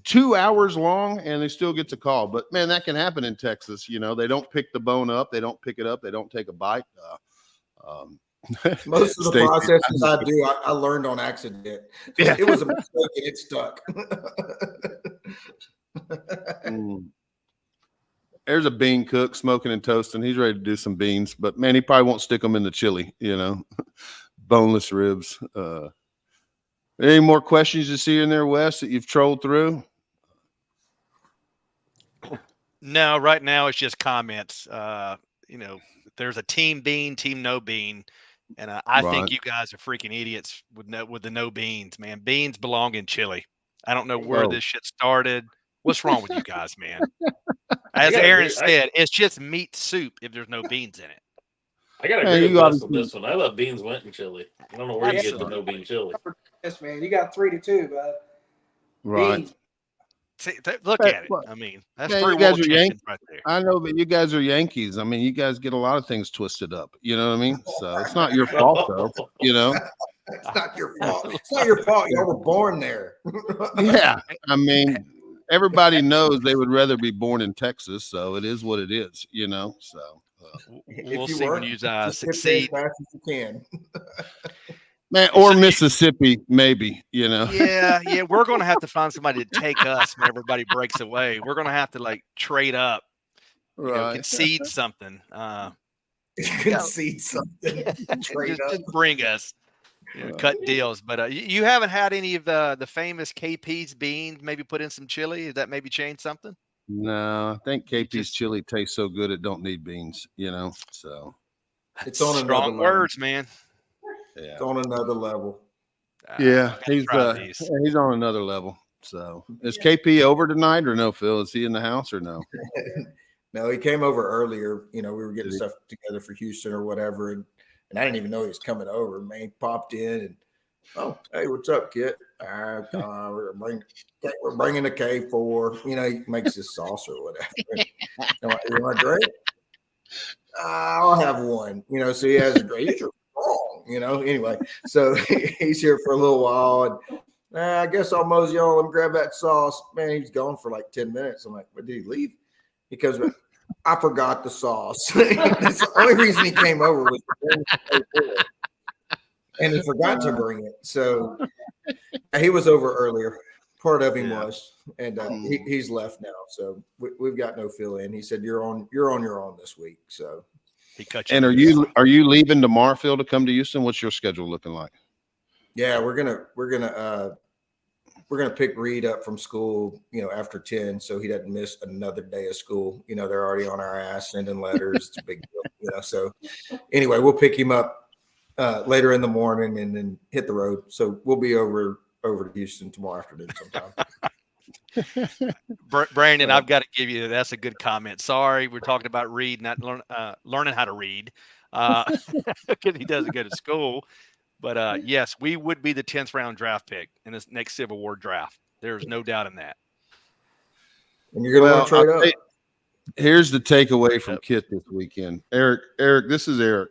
2 hours long, and they still get to call. But man, that can happen in Texas. You know, they don't pick the bone up, they don't pick it up, they don't take a bite. Most of the processes I do, I learned on accident. Yeah. It was a mistake and it stuck. There's a bean cook smoking and toasting. He's ready to do some beans, but man, he probably won't stick them in the chili, you know, boneless ribs. Any more questions you see in there, Wes, that you've trolled through? No, right now it's just comments. You know, there's a team bean, team no bean. And I think you guys are freaking idiots with the no beans, man. Beans belong in chili. I don't know where this shit started. What's wrong with you guys, man? As Aaron said, it's just meat soup if there's no beans in it. I gotta agree with Wes on this one. I love beans went in chili. I don't know where you get the no bean chili. Yes, man. You got 3-2, bud. Right. Beans. See, look at it. I mean, that's man, 3 world champions right there. I know, but you guys are Yankees. I mean, you guys get a lot of things twisted up. You know what I mean? So it's not your fault, though. You know, it's not your fault. It's not your fault. Y'all were born there. Yeah, I mean, everybody knows they would rather be born in Texas, so it is what it is. You know, so we'll see when you succeed. As fast as you can. Man, or Mississippi, maybe, you know. Yeah, we're going to have to find somebody to take us when everybody breaks away. We're going to have to like trade up, concede something. concede something. Trade up. just bring us. Cut deals. But you haven't had any of the famous KP's beans, maybe put in some chili? Has that maybe changed something? No, I think KP's just- chili tastes so good it don't need beans, so It's on another strong level. words, man. yeah. It's on another level. Yeah, I gotta try these. he's on another level. So is KP over tonight or no, Phil? Is he in the house or no? No, he came over earlier. We were getting stuff together for Houston or whatever. And I didn't even know he was coming over. Man, he popped in and, oh, hey, what's up, Kit? We're bringing the K4. He makes his sauce or whatever. You want a drink? I'll have one. So he has a drink. He's wrong. Anyway, so he's here for a little while. And I guess I'll mosey on. Let me grab that sauce. Man, he's gone for like 10 minutes. I'm like, what, did he leave? Because I forgot the sauce. That's the only reason he came over was and he forgot to bring it. So he was over earlier. Part of him was, and he's left now. So we've got no fill in. He said, "You're on your own this week." So he cut you. And are you leaving tomorrow, Phil, to come to Houston? What's your schedule looking like? Yeah, we're gonna pick Reed up from school, after 10, so he doesn't miss another day of school. They're already on our ass sending letters. It's a big deal, So anyway, we'll pick him up later in the morning and then hit the road. So we'll be over to Houston tomorrow afternoon sometime. Brandon, I've got to give you that's a good comment. Sorry, we're talking about Reed not learning how to read because he doesn't go to school. But yes, we would be the 10th round draft pick in this next Civil War draft. There's no doubt in that. And you're going to trade up. Here's the takeaway from Kit this weekend. Eric, this is Eric.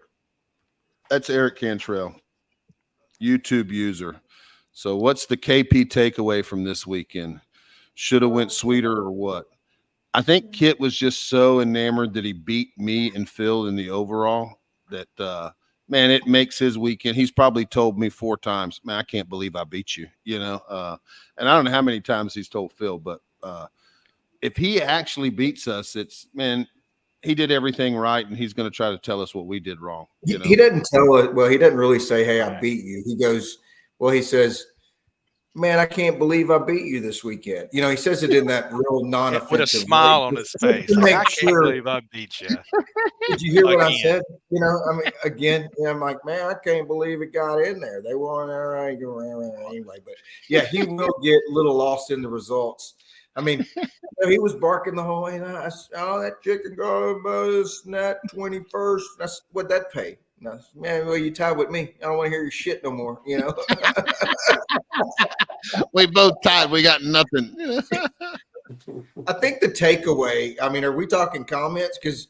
That's Eric Cantrell, YouTube user. So what's the KP takeaway from this weekend? Should have went sweeter or what? I think Kit was just so enamored that he beat me and Phil in the overall that man, it makes his weekend. He's probably told me 4 times, man, I can't believe I beat you, and I don't know how many times he's told Phil, but if he actually beats us, it's, man, he did everything right, and he's going to try to tell us what we did wrong. He doesn't tell it. Well, he doesn't really say, hey, I beat you. He goes, well, he says, man, I can't believe I beat you this weekend. He says it in that real non-offensive with a smile on his face. Like, I can't believe I beat you. Did you hear what I said? Again, I'm like, man, I can't believe it got in there. They won anyway. But yeah, he will get a little lost in the results. He was barking the whole way. I saw that chicken garbage, that 21st. That's what that pay. No, man, well, you tied with me. I don't want to hear your shit no more. We both tied. We got nothing. I think the takeaway. Are we talking comments? Because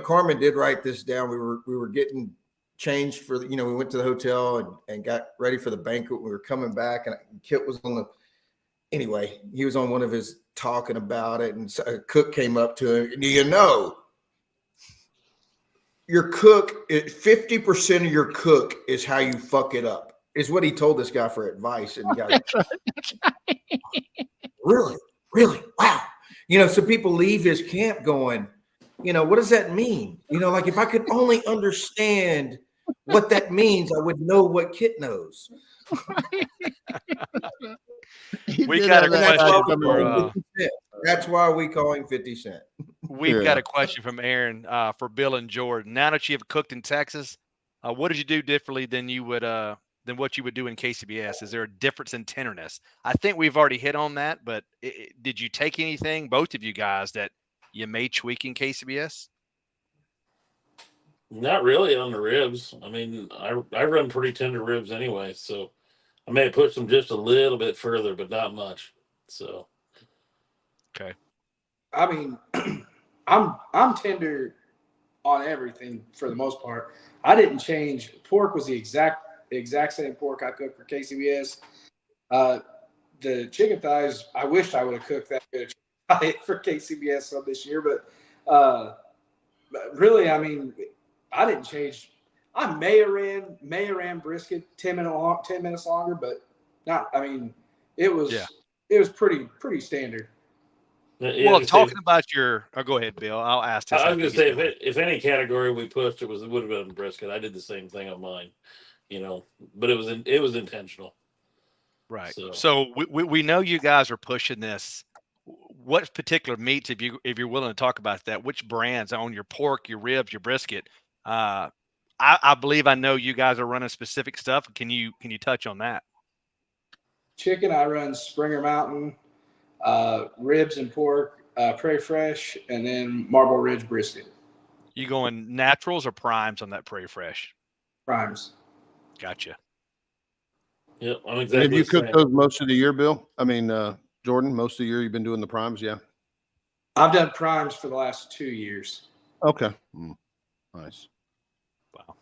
Carmen did write this down. We were getting changed for we went to the hotel and got ready for the banquet. We were coming back, and Kit was on the. Anyway, he was on one of his talking about it, and a cook came up to him. Do you know? Your cook, 50% of your cook is how you fuck it up, is what he told this guy for advice. And the guy, really? Wow. So people leave his camp going, what does that mean? Like if I could only understand what that means, I would know what Kit knows. We got a question. That's why we call him 50 Cent. We've got a question from Aaron for Bill and Jordan. Now that you have cooked in Texas, what did you do differently than you would than what you would do in KCBS? Is there a difference in tenderness? I think we've already hit on that, but did you take anything, both of you guys, that you may tweak in KCBS? Not really on the ribs. I run pretty tender ribs anyway, so I may have pushed them just a little bit further, but not much. So, okay. I'm tender on everything for the most part. I didn't change. Pork was the exact same pork I cooked for KCBS. The chicken thighs, I wished I would have cooked that good for KCBS some this year, but really, I didn't change. I may have ran brisket 10 minutes longer, but not. It was pretty standard. Well, talking about your, go ahead, Bill. I'll ask this. I was going to say, if any category we pushed, it would have been brisket. I did the same thing on mine, but it was intentional. Right. So we know you guys are pushing this. What particular meats, if you're willing to talk about that, which brands on your pork, your ribs, your brisket? I believe I know you guys are running specific stuff. Can you touch on that? Chicken, I run Springer Mountain, ribs and pork, Prairie Fresh, and then Marble Ridge brisket. You going naturals or primes on that Prairie Fresh? Primes. Gotcha. Yep, I'm exactly. Have you cooked those most of the year, Bill? I mean, Jordan, most of the year you've been doing the primes, yeah? I've done primes for the last 2 years. Okay. Nice. Wow.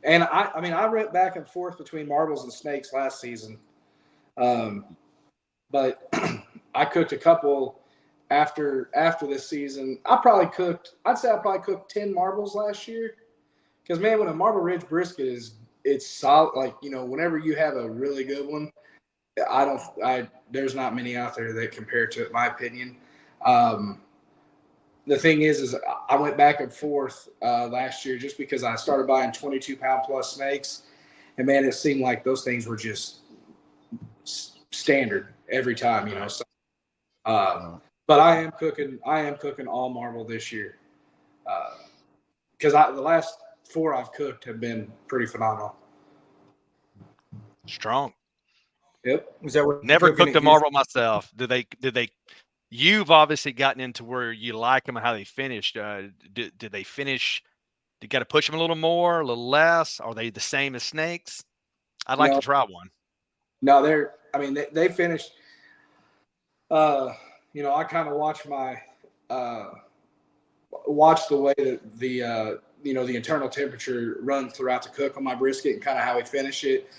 And I went back and forth between marbles and snakes last season. But I cooked a couple after this season. I'd say I probably cooked 10 marbles last year. Because, man, when a Marble Ridge brisket it's solid. Like, whenever you have a really good one, there's not many out there that compare to it, in my opinion. The thing is I went back and forth last year just because I started buying 22-pound plus snakes, and man, it seemed like those things were just standard every time, So, but I am cooking all marble this year because the last 4 I've cooked have been pretty phenomenal. Strong. Yep. Is that what Never cooked a marble myself. Did they? You've obviously gotten into where you like them and how they finished. Did they finish? You got to push them a little more, a little less? Are they the same as snakes? I'd like to try one. No, they finished. I kind of watch the way that the internal temperature runs throughout the cook on my brisket and kind of how we finish it.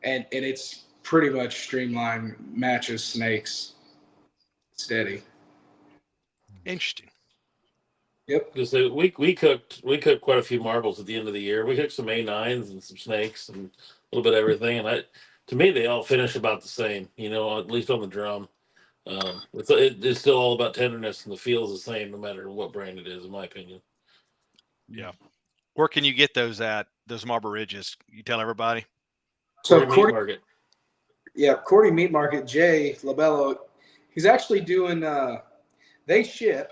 And it's pretty much streamlined, matches snakes, steady. Interesting. Yep. Because we cooked quite a few marbles at the end of the year. We cooked some A9s and some snakes and a little bit of everything. And to me, they all finish about the same. At least on the drum. It's still all about tenderness, and the feel is the same no matter what brand it is, in my opinion. Yeah. Where can you get those at? Those Marble Ridges? You tell everybody. So Cordy Meat Market. Yeah, Cordy Meat Market. Jay Labello, he's actually doing. They ship,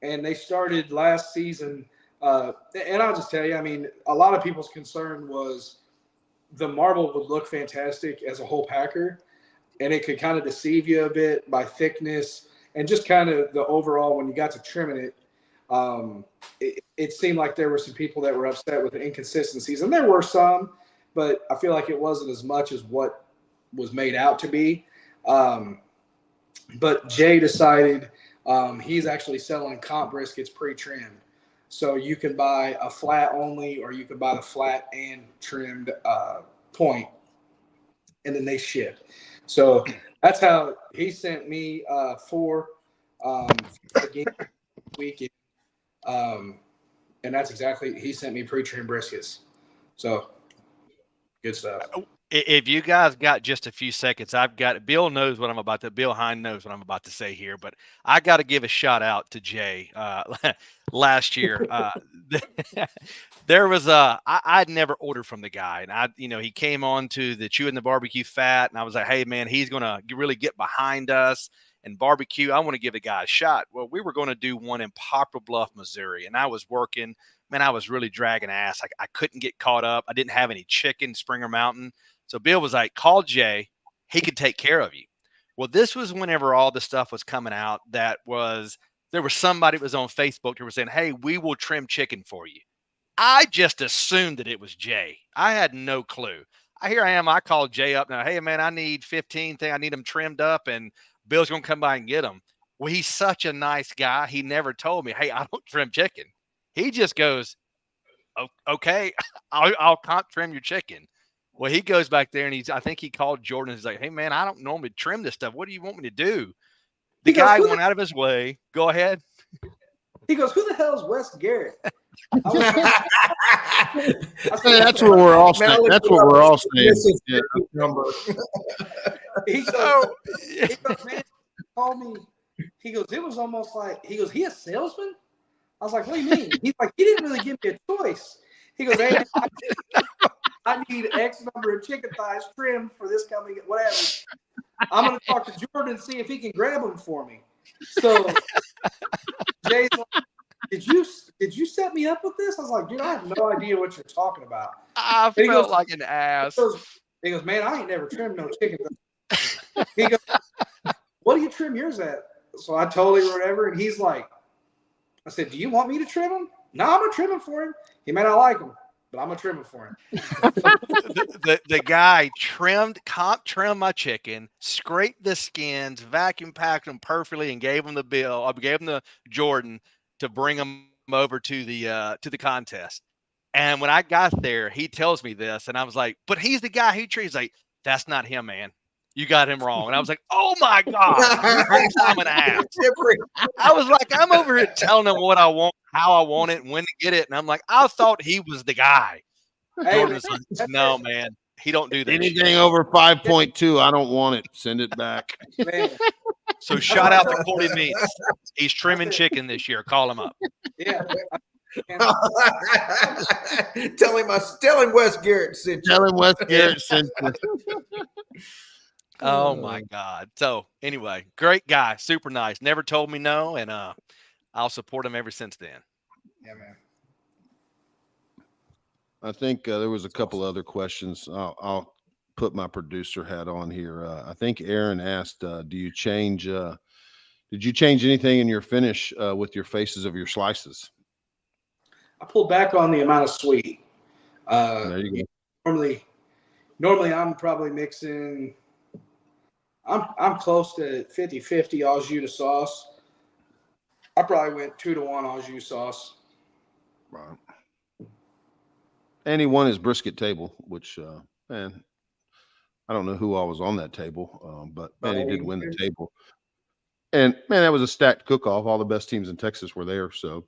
and they started last season. And I'll just tell you, a lot of people's concern was the marble would look fantastic as a whole packer, and it could kind of deceive you a bit by thickness and just kind of the overall when you got to trimming it. It seemed like there were some people that were upset with the inconsistencies, and there were some, but I feel like it wasn't as much as what was made out to be. But Jay decided he's actually selling comp briskets pre-trimmed. So you can buy a flat only, or you can buy the flat and trimmed point, and then they ship. So that's how he sent me 4 again weekend. And that's exactly, he sent me pre-trimmed briskets. So good stuff. If you guys got just a few seconds, Bill knows what I'm about to, Bill Hine knows what I'm about to say here, but I got to give a shout out to Jay. Last year, there was I'd never ordered from the guy, and he came on to the Chewing the Barbecue Fat, and I was like, hey man, he's going to really get behind us and barbecue. I want to give the guy a shot. Well, we were going to do one in Poplar Bluff, Missouri, and I was working, man, I was really dragging ass. I couldn't get caught up. I didn't have any chicken, Springer Mountain. So Bill was like, call Jay. He could take care of you. Well, this was whenever all the stuff was coming out there was somebody that was on Facebook that was saying, hey, we will trim chicken for you. I just assumed that it was Jay. I had no clue. Here I am. I called Jay up now. Hey, man, I need 15 things. I need them trimmed up, and Bill's going to come by and get them. Well, he's such a nice guy. He never told me, hey, I don't trim chicken. He just goes, oh, okay, I'll comp trim your chicken. Well, he goes back there, and I think he called Jordan. He's like, hey, man, I don't normally trim this stuff. What do you want me to do? The guy went out of his way. Go ahead. He goes, who the hell is Wes Garrett? That's what we're all saying. That's what we're all saying. He goes, man, called me. He goes, it was almost like, he goes, he a salesman? I was like, what do you mean? He's like, he didn't really give me a choice. He goes, hey, I need X number of chicken thighs trimmed for this coming, whatever. I'm going to talk to Jordan and see if he can grab them for me. So Jay's like, did you set me up with this? I was like, dude, I have no idea what you're talking about. I felt like an ass. He goes, man, I ain't never trimmed no chicken thighs. He goes, what do you trim yours at? So I told him whatever, and he's like, I said, do you want me to trim them? No, I'm going to trim them for him. He may not like them, but I'm going to trim them for him. the guy trimmed my chicken, scraped the skins, vacuum packed them perfectly, and gave him the bill. I gave him the Jordan to bring him over to the contest. And when I got there, he tells me this, and I was like, but he's the guy who treats. Like, that's not him, man. You got him wrong. And I was like, oh my God, I'm an ass. I was like, I'm over here telling him what I want, how I want it, and when to get it. And I'm like, I thought he was the guy. Jordan was like, no, man, he don't do that. Anything over 5.2, I don't want it. Send it back. Man. So shout out to Cordy Meats. He's trimming chicken this year. Call him up. Yeah. Tell him Wes Garrett sent you. Tell him Wes Garrett sent you. Oh my God. So anyway, great guy, super nice. Never told me no, and I'll support him ever since then. Yeah, man. I think there was a couple other questions. I'll put my producer hat on here. I think Aaron asked, did you change anything in your finish with your faces of your slices? I pulled back on the amount of sweet. There you go. Normally I'm probably mixing. I'm close to 50-50 au jus to sauce. I probably went 2-to-1 au jus sauce. Right. And he won his brisket table, which man, I don't know who all was on that table, but man, he did win the table. And man, that was a stacked cook-off. All the best teams in Texas were there, so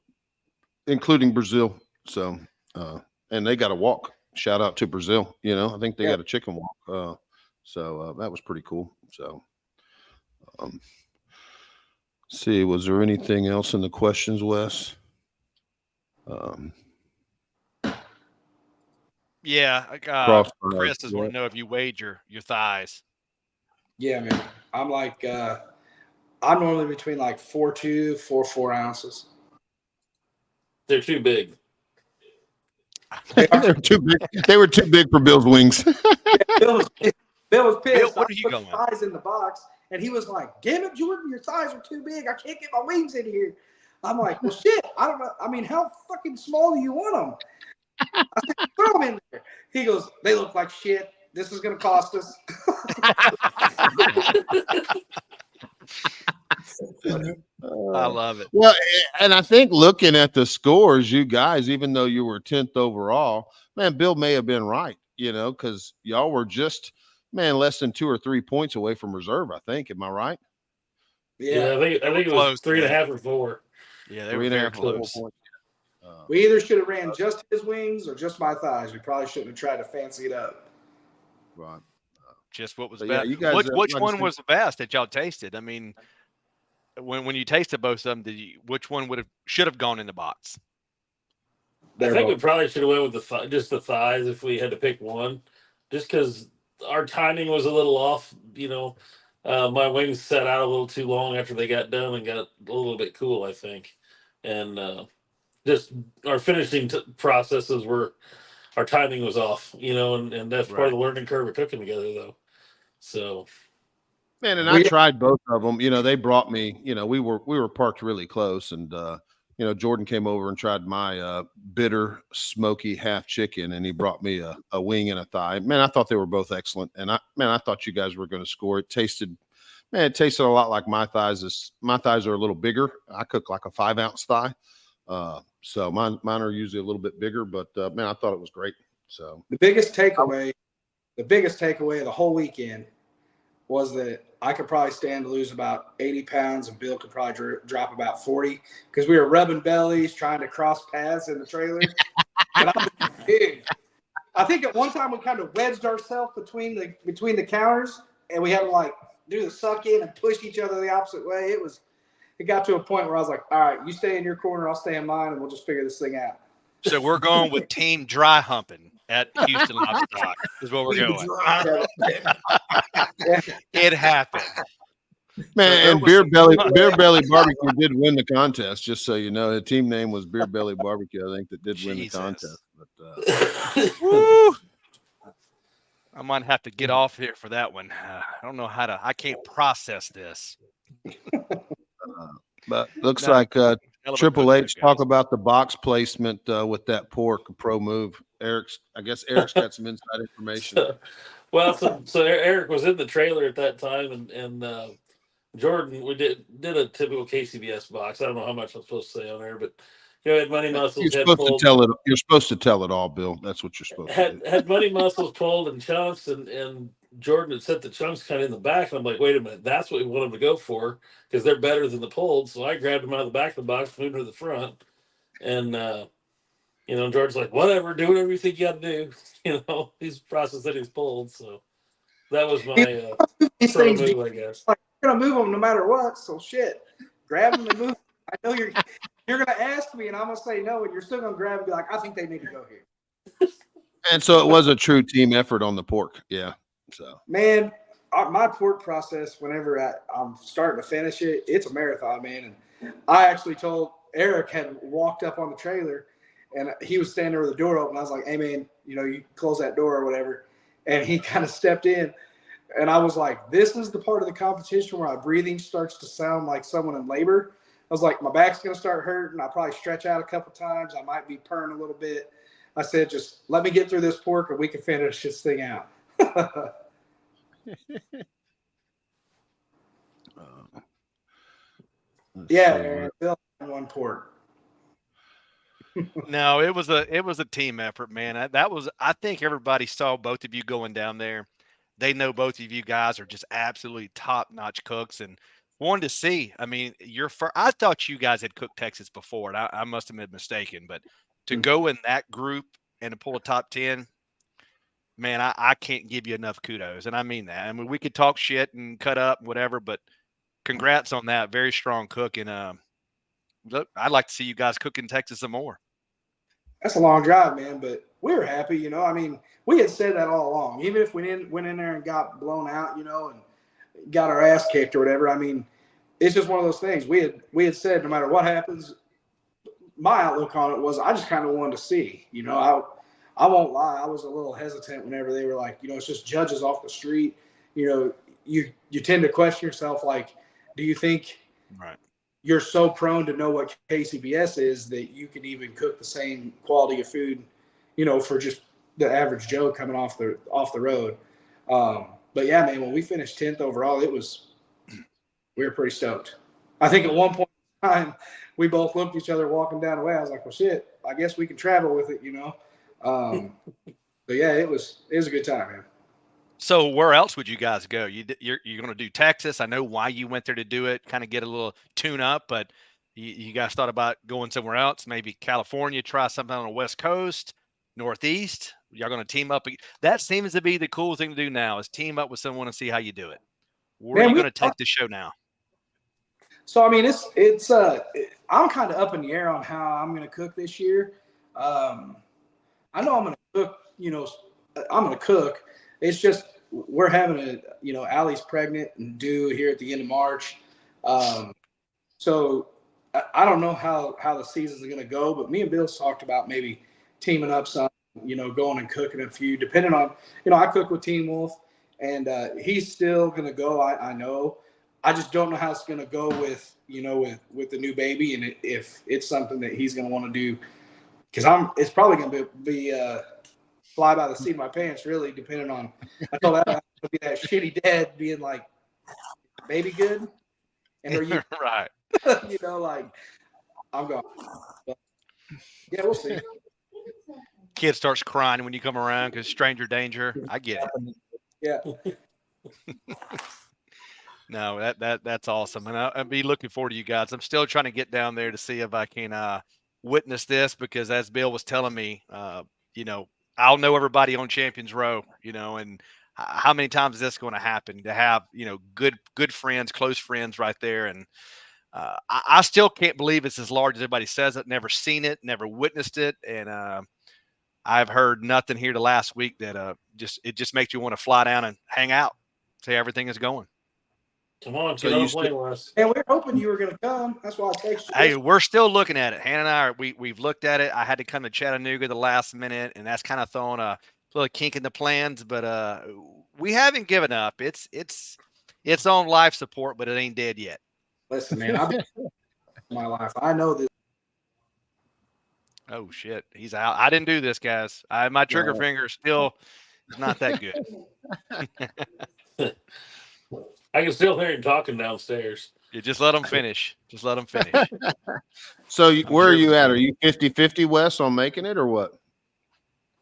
including Brazil. So and they got a walk. Shout out to Brazil. You know, I think they got a chicken walk. So that was pretty cool. So see, was there anything else in the questions, Wes? Yeah, Chris does want to know if you weighed your thighs. Yeah, man. I'm like I'm normally between like 4.2, 4 ounces. They're too big. They were too big. They were too big for Bill's wings. Bill was pissed. Bill, what are you going? Thighs in the box, and he was like, "Damn it, Jordan, your thighs are too big. I can't get my wings in here." I'm like, "Well, shit. I don't know. I mean, how fucking small do you want them?" I said, "Throw them in there." He goes, "They look like shit. This is gonna cost us." I love it. Well, and I think looking at the scores, you guys, even though you were 10th overall, man, Bill may have been right, you know, because y'all were just, man, less than 2 or 3 points away from reserve, I think. Am I right? Yeah, I think it was 3.5 or 4. Yeah, they were very close. We either should have ran just his wings or just my thighs. We probably shouldn't have tried to fancy it up. Right. Just what was But best. yeah, you guys, which one was the best that y'all tasted? I mean, when you tasted both of them, which one should have gone in the box? I think we probably should have went with just the thighs if we had to pick one, just because our timing was a little off. You know, my wings set out a little too long after they got done and got a little bit cool, I think, and just our finishing processes our timing was off. You know, and that's part of the learning curve of cooking together, though. So. Man, and I tried both of them. You know, they brought me, you know, we were parked really close, and you know, Jordan came over and tried my bitter, smoky half chicken, and he brought me a wing and a thigh. Man, I thought they were both excellent, and I thought you guys were going to score. It tasted a lot like my thighs. My thighs are a little bigger. I cook like a 5-ounce thigh, so mine are usually a little bit bigger. But man, I thought it was great. So the biggest takeaway of the whole weekend was that I could probably stand to lose about 80 pounds and Bill could probably drop about 40 because we were rubbing bellies, trying to cross paths in the trailer. And I was big. I think at one time we kind of wedged ourselves between the counters and we had to like do the suck in and push each other the opposite way. It got to a point where I was like, all right, you stay in your corner, I'll stay in mine, and we'll just figure this thing out. So we're going with team dry humping at Houston Livestock is what we're going. It happened. Man, So and Beer Belly Barbecue did win the contest, just so you know. The team name was Beer Belly Barbecue, I think, that did win the contest. But woo, I might have to get off here for that one. I don't know I can't process this. But looks like Triple H talk about the box placement with that pork, a pro move. I guess Eric's got some inside information. So Eric was in the trailer at that time, and Jordan, we did a typical KCBS box. I don't know how much I'm supposed to say on there, but had Money Muscles. You're supposed to tell it all, Bill. That's what you're supposed to do. Had Money Muscles pulled in chunks, and Jordan had set the chunks kind of in the back. And I'm like, wait a minute, that's what we want them to go for because they're better than the pulled. So I grabbed them out of the back of the box, moved them to the front, and Jordan's like, whatever, do whatever you think you got to do. He's processing his pulled. So that was my pro move, I guess. Like, you're gonna move them no matter what. So shit, grab them and move. I know you're gonna ask me, and I'm gonna say no, and you're still gonna grab and be like, I think they need to go here. And so it was a true team effort on the pork. Yeah. So man, my pork process, whenever I'm starting to finish it, it's a marathon, man. And I actually told Eric had walked up on the trailer, and he was standing there with the door open. I was like, hey man, you close that door or whatever. And he kind of stepped in. And I was like, this is the part of the competition where my breathing starts to sound like someone in labor. I was like, my back's going to start hurting. I'll probably stretch out a couple times. I might be purring a little bit. I said, just let me get through this pork and we can finish this thing out. Yeah, Bill had one pork. No, it was a team effort, man. I think everybody saw both of you going down there. They know both of you guys are just absolutely top-notch cooks and wanted to see. I mean, I thought you guys had cooked Texas before, and I must have been mistaken. But to go in that group and to pull a top 10, man, I can't give you enough kudos. And I mean that. I mean, we could talk shit and cut up, whatever, but congrats on that. Very strong cook. And look, I'd like to see you guys cook in Texas some more. That's a long drive, man, but we were happy, I mean, we had said that all along. Even if we went in there and got blown out, and got our ass kicked or whatever. I mean, it's just one of those things. We had said no matter what happens, my outlook on it was I just kind of wanted to see. I won't lie, I was a little hesitant whenever they were like, it's just judges off the street. You tend to question yourself, like, do you think right. You're so prone to know what KCBS is that you can even cook the same quality of food, for just the average Joe coming off the road. But yeah, man, when we finished 10th overall, we were pretty stoked. I think at one point in time, we both looked at each other walking down the way. I was like, well, shit, I guess we can travel with it, But yeah, it was a good time, man. So where else would you guys go? You're going to do Texas. I know why you went there to do it, kind of get a little tune up, but you guys thought about going somewhere else, maybe California, try something on the West Coast, Northeast. Y'all going to team up. That seems to be the cool thing to do now is team up with someone and see how you do it. Where are you going to take the show now? So, I mean, I'm kind of up in the air on how I'm going to cook this year. I know I'm going to cook, I'm going to cook. It's just, we're having Allie's pregnant and due here at the end of March. So I don't know how the seasons are going to go, but me and Bill's talked about maybe teaming up some, going and cooking a few, depending on, I cook with Teen Wolf and he's still going to go. I know. I just don't know how it's going to go with the new baby. And if it's something that he's going to want to do, because it's probably going to be fly by the seat of my pants, really, depending on. I told that to be that shitty dad being like, "Baby, good," and are you right? Like I'm going. But, yeah, we'll see. Kid starts crying when you come around because stranger danger. I get it. Yeah. No, that's awesome, and I'll be looking forward to you guys. I'm still trying to get down there to see if I can witness this because, as Bill was telling me, I'll know everybody on Champions Row, and how many times is this going to happen to have, good friends, close friends right there? And I still can't believe it's as large as everybody says it. Never seen it, never witnessed it. And I've heard nothing here the last week that it just makes you want to fly down and hang out, see how everything is going. Come on, So get on you a plane with us. And we're hoping you were going to come. That's why I texted you. Hey, we're still looking at it. Hannah and I we've looked at it. I had to come to Chattanooga the last minute, and that's kind of throwing a little kink in the plans. But we haven't given up. It's on life support, but it ain't dead yet. Listen, man, I've been my life. I know this. Oh shit, he's out. I didn't do this, guys. My trigger finger still is not that good. I can still hear him talking downstairs. You just let them finish. Just let them finish. So where are you at? Are you 50-50, Wes, on making it or what?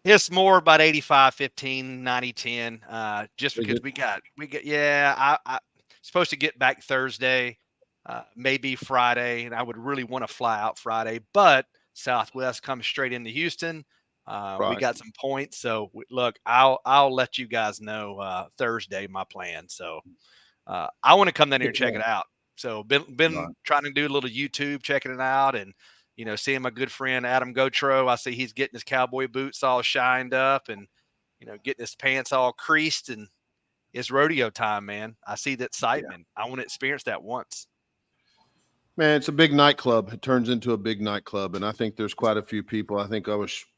It's more about 85-15, 90-10. Just Is because it? we got I supposed to get back Thursday, maybe Friday, and I would really want to fly out Friday, but Southwest comes straight into Houston. We Right. got some points, so look, I'll let you guys know Thursday my plan. So I want to come down here and check it out. So been Right. trying to do a little YouTube, checking it out, and seeing my good friend Adam Gotro. I see he's getting his cowboy boots all shined up, and getting his pants all creased, and it's rodeo time, man. I see the excitement. I want to experience that once. Man, it's a big nightclub. It turns into a big nightclub, and I think there's quite a few people. I think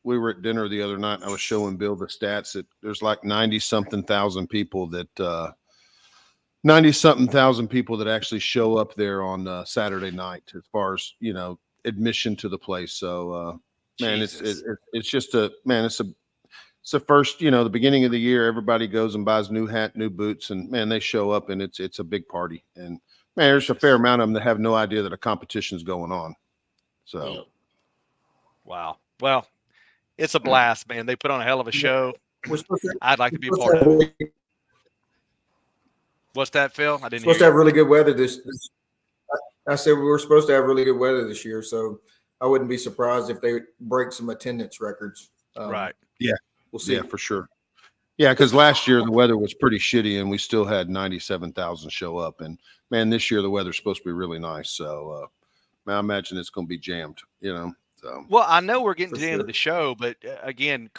we were at dinner the other night, and I was showing Bill the stats that there's like 90-something thousand people that 90-something thousand people that actually show up there on Saturday night as far as admission to the place. So man, it's just it's the first, the beginning of the year, everybody goes and buys new hat, new boots, and man, they show up and it's a big party. And man, there's a fair amount of them that have no idea that a competition's going on. So wow. Well, it's a blast, man. They put on a hell of a show. I'd like to be a part of it. What's that, Phil? I didn't supposed to have really good weather this I said we were supposed to have really good weather this year, so I wouldn't be surprised if they break some attendance records. Right. Yeah. We'll see. Yeah, for sure. Yeah, because last year the weather was pretty shitty and we still had 97,000 show up. And man, this year the weather's supposed to be really nice. So I imagine it's going to be jammed, So Well, I know we're getting to the end of the show, but again,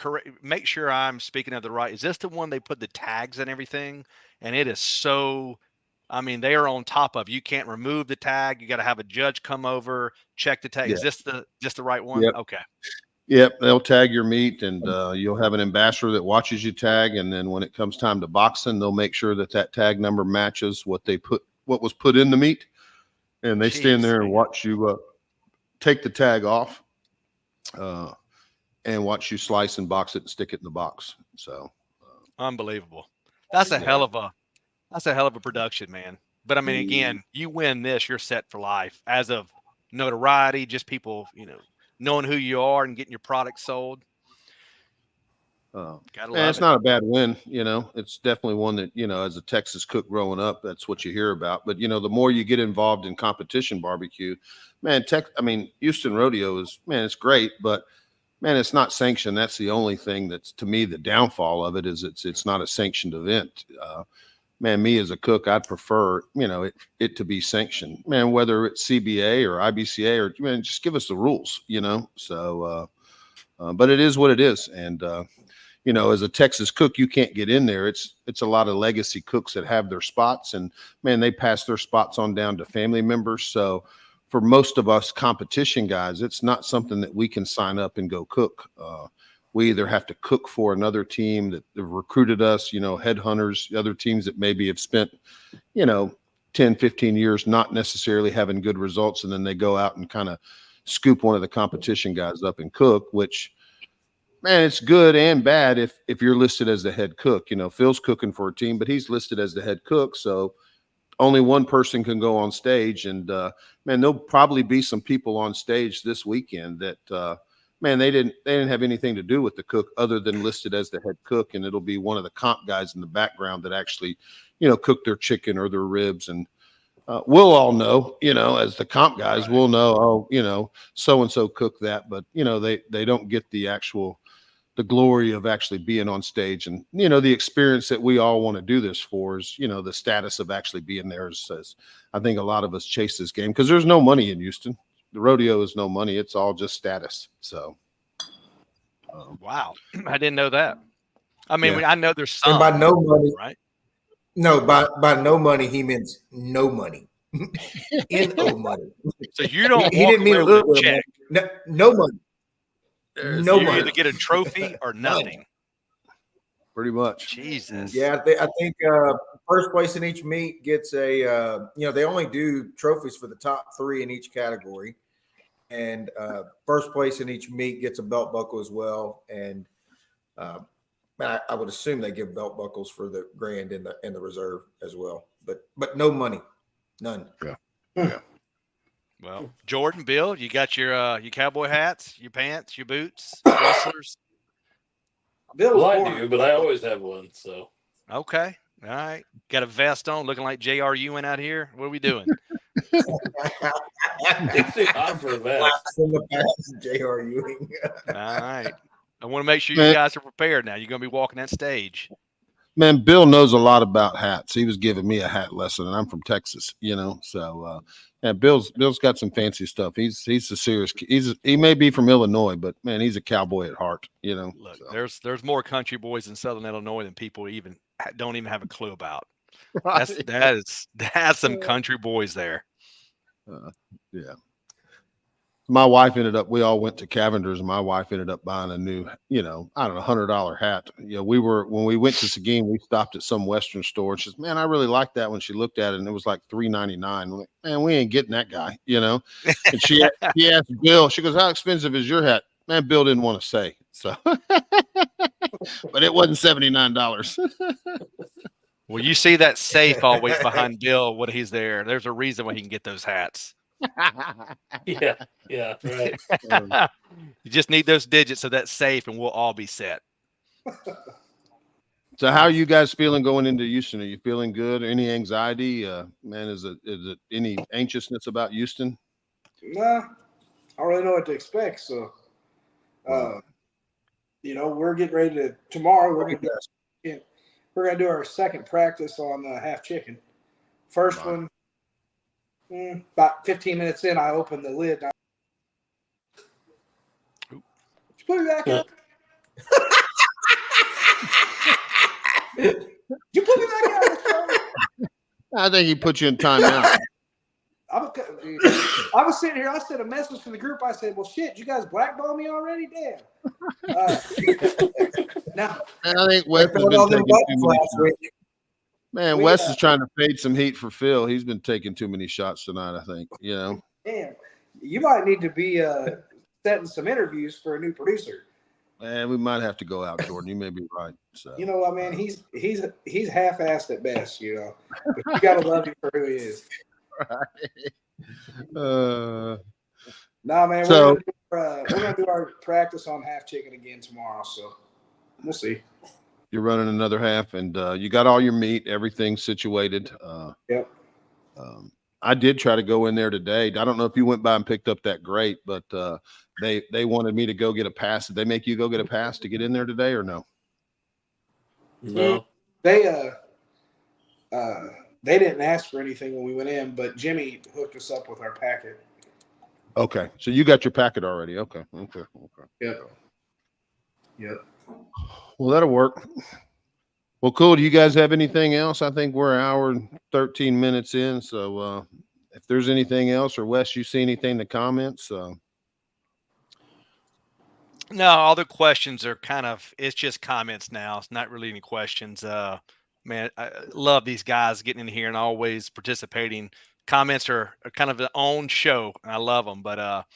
make sure I'm speaking of the right. Is this the one they put the tags and everything? And it is so, they are on top of. You can't remove the tag. You got to have a judge come over, check the tag. Yeah. Is this the right one? Yep. Okay. Yep, they'll tag your meat, and you'll have an ambassador that watches you tag. And then when it comes time to boxing, they'll make sure that tag number matches what was put in the meat, and they stand there and watch you take the tag off, and watch you slice and box it and stick it in the box. So unbelievable. That's a hell of a production, man. But again, you win this, you're set for life. As of notoriety, just people, knowing who you are and getting your product sold. It's not a bad win. It's definitely one that, as a Texas cook growing up, that's what you hear about. But, the more you get involved in competition barbecue, man, Houston Rodeo is, man, it's great, but man, it's not sanctioned. That's the only thing that's, to me, the downfall of it is it's not a sanctioned event. Man, me as a cook, I'd prefer, it to be sanctioned, man, whether it's CBA or IBCA or, man, just give us the rules, so, but it is what it is. And, as a Texas cook, you can't get in there. It's a lot of legacy cooks that have their spots, and man, they pass their spots on down to family members. So for most of us competition guys, it's not something that we can sign up and go cook. We either have to cook for another team that recruited us, headhunters, other teams that maybe have spent, 10, 15 years not necessarily having good results. And then they go out and kind of scoop one of the competition guys up and cook, which, man, it's good and bad if you're listed as the head cook. Phil's cooking for a team, but he's listed as the head cook. So only one person can go on stage. And, man, there'll probably be some people on stage this weekend that, man, they didn't have anything to do with the cook other than listed as the head cook. And it'll be one of the comp guys in the background that actually, cook their chicken or their ribs. And we'll all know, as the comp guys, we'll know, so-and-so cooked that, but they don't get the actual, the glory of actually being on stage, and the experience that we all want to do this for is the status of actually being there. Says I think a lot of us chase this game because there's no money in Houston. The rodeo is no money; it's all just status. So, wow, I didn't know that. I mean, Yeah. I know there's some, And by no money, right? No, by no money, he means no money. N-O money. So you don't He walk didn't mean away a with little a bit of check. money. No money. No You money. either get a trophy or nothing. pretty much. Jesus. Yeah, I think first place in each meet gets a. They only do trophies for the top 3 in each category, and first place in each meet gets a belt buckle as well. And I would assume they give belt buckles for the grand and the reserve as well. But no money, none. Yeah. Well, Jordan, Bill, you got your cowboy hats, your pants, your boots, rustlers. Bill was Well, I born. do, but I always have one. So Okay. All right. Got a vest on, looking like J.R. Ewing out here. What are we doing? it's too hot for a vest. Blast from the past, J.R. Ewing. All right. I want to make sure you Man. guys are prepared now. You're going to be walking that stage. Man, Bill knows a lot about hats. He was giving me a hat lesson, and I'm from Texas, So, yeah, Bill's got some fancy stuff. He's a serious. He may be from Illinois, but man, he's a cowboy at heart. Look, there's more country boys in Southern Illinois than people don't even have a clue about. Right. That's some country boys there. Yeah. My wife we all went to Cavender's, and my wife ended up buying a new, $100 hat. When we went to Shiggin, we stopped at some Western store, and she says, man, I really like that when she looked at it, and it was like $3.99. I'm like, man, we ain't getting that guy, And she asked Bill, she goes, how expensive is your hat? Man, Bill didn't want to say, so, but it wasn't $79. Well, you see that safe always behind Bill when he's there. There's a reason why he can get those hats. Yeah, right. You just need those digits of that safe, and we'll all be set. So, how are you guys feeling going into Houston? Are you feeling good? Any anxiety? Man, is it any anxiousness about Houston? Nah, I don't really know what to expect. So, we're getting ready to tomorrow. We're gonna do our second practice on half chicken. First one. About 15 minutes in, I opened the lid. Did you put it back up? Did you put it back up? I think he put you in timeout. I was sitting here. I sent a message to the group. I said, well, shit, you guys blackball me already? Damn. Now, I think Wes has been taking too many shots. Man, Wes is trying to fade some heat for Phil. He's been taking too many shots tonight, I think. Damn, you might need to be setting some interviews for a new producer. Man, we might have to go out, Jordan. You may be right. So you know what, man? He's half-assed at best, But you gotta love him for who he is. Right. Nah, man. So we're gonna do our practice on half chicken again tomorrow. So we'll see. You're running another half, and you got all your meat, everything situated. Yep. I did try to go in there today. I don't know if you went by and picked up that grate, but they wanted me to go get a pass. Did they make you go get a pass to get in there today, or no? No. They didn't ask for anything when we went in, but Jimmy hooked us up with our packet. Okay, so you got your packet already. Okay. Yep. Well, that'll work. Well, cool. Do you guys have anything else? I think we're an hour and 13 minutes in. So if there's anything else, or Wes, you see anything in the comments? No, all the questions are it's just comments now. It's not really any questions. Man, I love these guys getting in here and always participating. Comments are kind of their own show, and I love them. But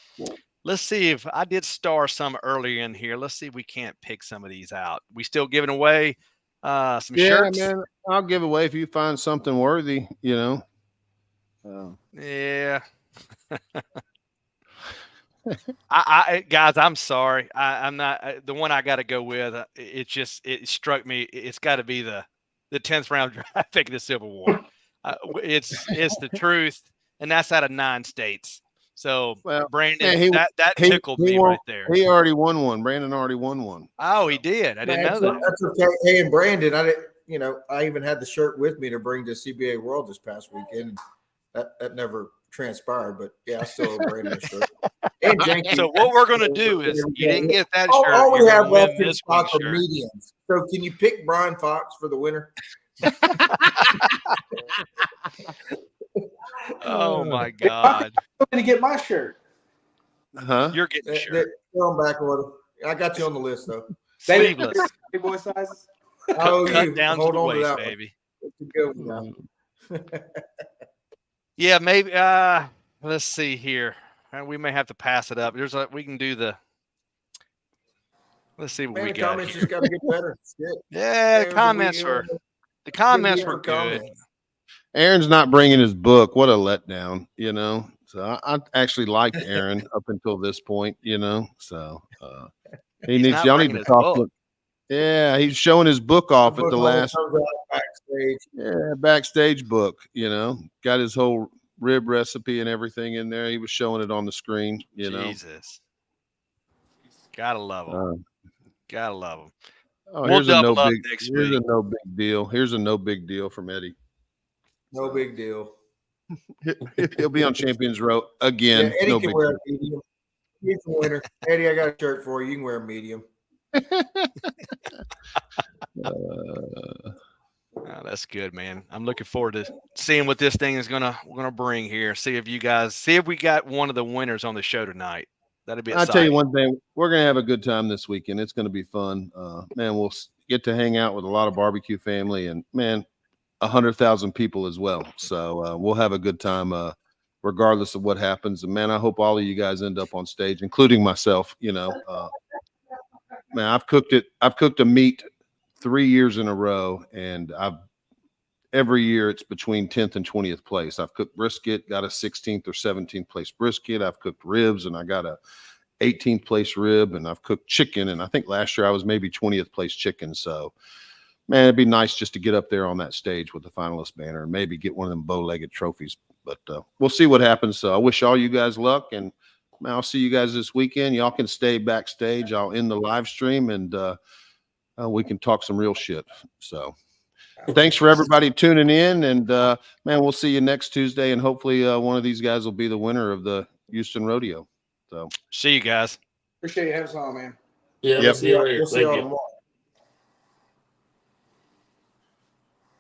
let's see if I did star some earlier in here. Let's see if we can't pick some of these out. We still giving away some shirts. Yeah, man, I'll give away if you find something worthy, Yeah. I guys, I'm sorry. I'm not the one I got to go with. It struck me. It's got to be the 10th round draft pick of the Civil War. It's the truth, and that's out of 9 states. So Well, Brandon, man, that he- tickled he me won- right there. He already won one. Brandon already won one. Oh, he did. I didn't know that. That's okay. Hey, and Brandon, I even had the shirt with me to bring to CBA World this past weekend. That never transpired, but yeah, I still owe Brandon a shirt. And Janky. So what we're gonna do is you didn't get that shirt. All we you're have gonna win left in this stock week's are shirt. mediums. So can you pick Brian Fox for the winner? Oh my God! I'm going to get my shirt. Huh? You're getting a shirt. They're on back order. I got you on the list though. Sleeveless. Big boy sizes. Oh, Cut down to hold the on waist, to that baby. one. It's a good one now. Yeah, maybe. Let's see here. We may have to pass it up. We can do the. Let's see what Man, we the got comments here. just got to get better. Shit. Yeah, the There's a comments weekend. were Good good. comments. Aaron's not bringing his book. What a letdown, you know. So I actually liked Aaron up until this point, you know. So He's not y'all bringing need to his talk book. to him. Yeah, he's showing his book off at Book the only last comes out backstage. backstage book, you know. Got his whole rib recipe and everything in there. He was showing it on the screen, you know. Jesus. Gotta love him. Gotta love him. Oh, We'll here's a no double up big next here's week. a no big deal. Here's a no big deal from Eddie. No big deal. He'll be on Champions Row again. Yeah, Eddie No can big wear deal. a medium. He's a winner. Eddie, I got a shirt for you. You can wear a medium. Oh, that's good, man. I'm looking forward to seeing what this thing is gonna bring here. See if we got one of the winners on the show tonight. That'd be I'll exciting. tell you one thing. We're gonna have a good time this weekend. It's gonna be fun. Man, we'll get to hang out with a lot of barbecue family, and man, 100,000 people as well. So we'll have a good time, regardless of what happens. And man, I hope all of you guys end up on stage, including myself. You know, man, I've cooked a meat 3 years in a row, and every year it's between 10th and 20th place. I've cooked brisket, got a 16th or 17th place brisket. I've cooked ribs, and I got a 18th place rib, and I've cooked chicken. And I think last year I was maybe 20th place chicken. So, man, it'd be nice just to get up there on that stage with the finalist banner and maybe get one of them bow-legged trophies. But we'll see what happens. So I wish all you guys luck, and man, I'll see you guys this weekend. Y'all can stay backstage. I'll end the live stream, and we can talk some real shit. So thanks for everybody tuning in, and man, we'll see you next Tuesday, and hopefully one of these guys will be the winner of the Houston Rodeo. So see you guys. Appreciate you having us on, man. Yeah, Yep. see you later. We'll see Thank y'all you. tomorrow.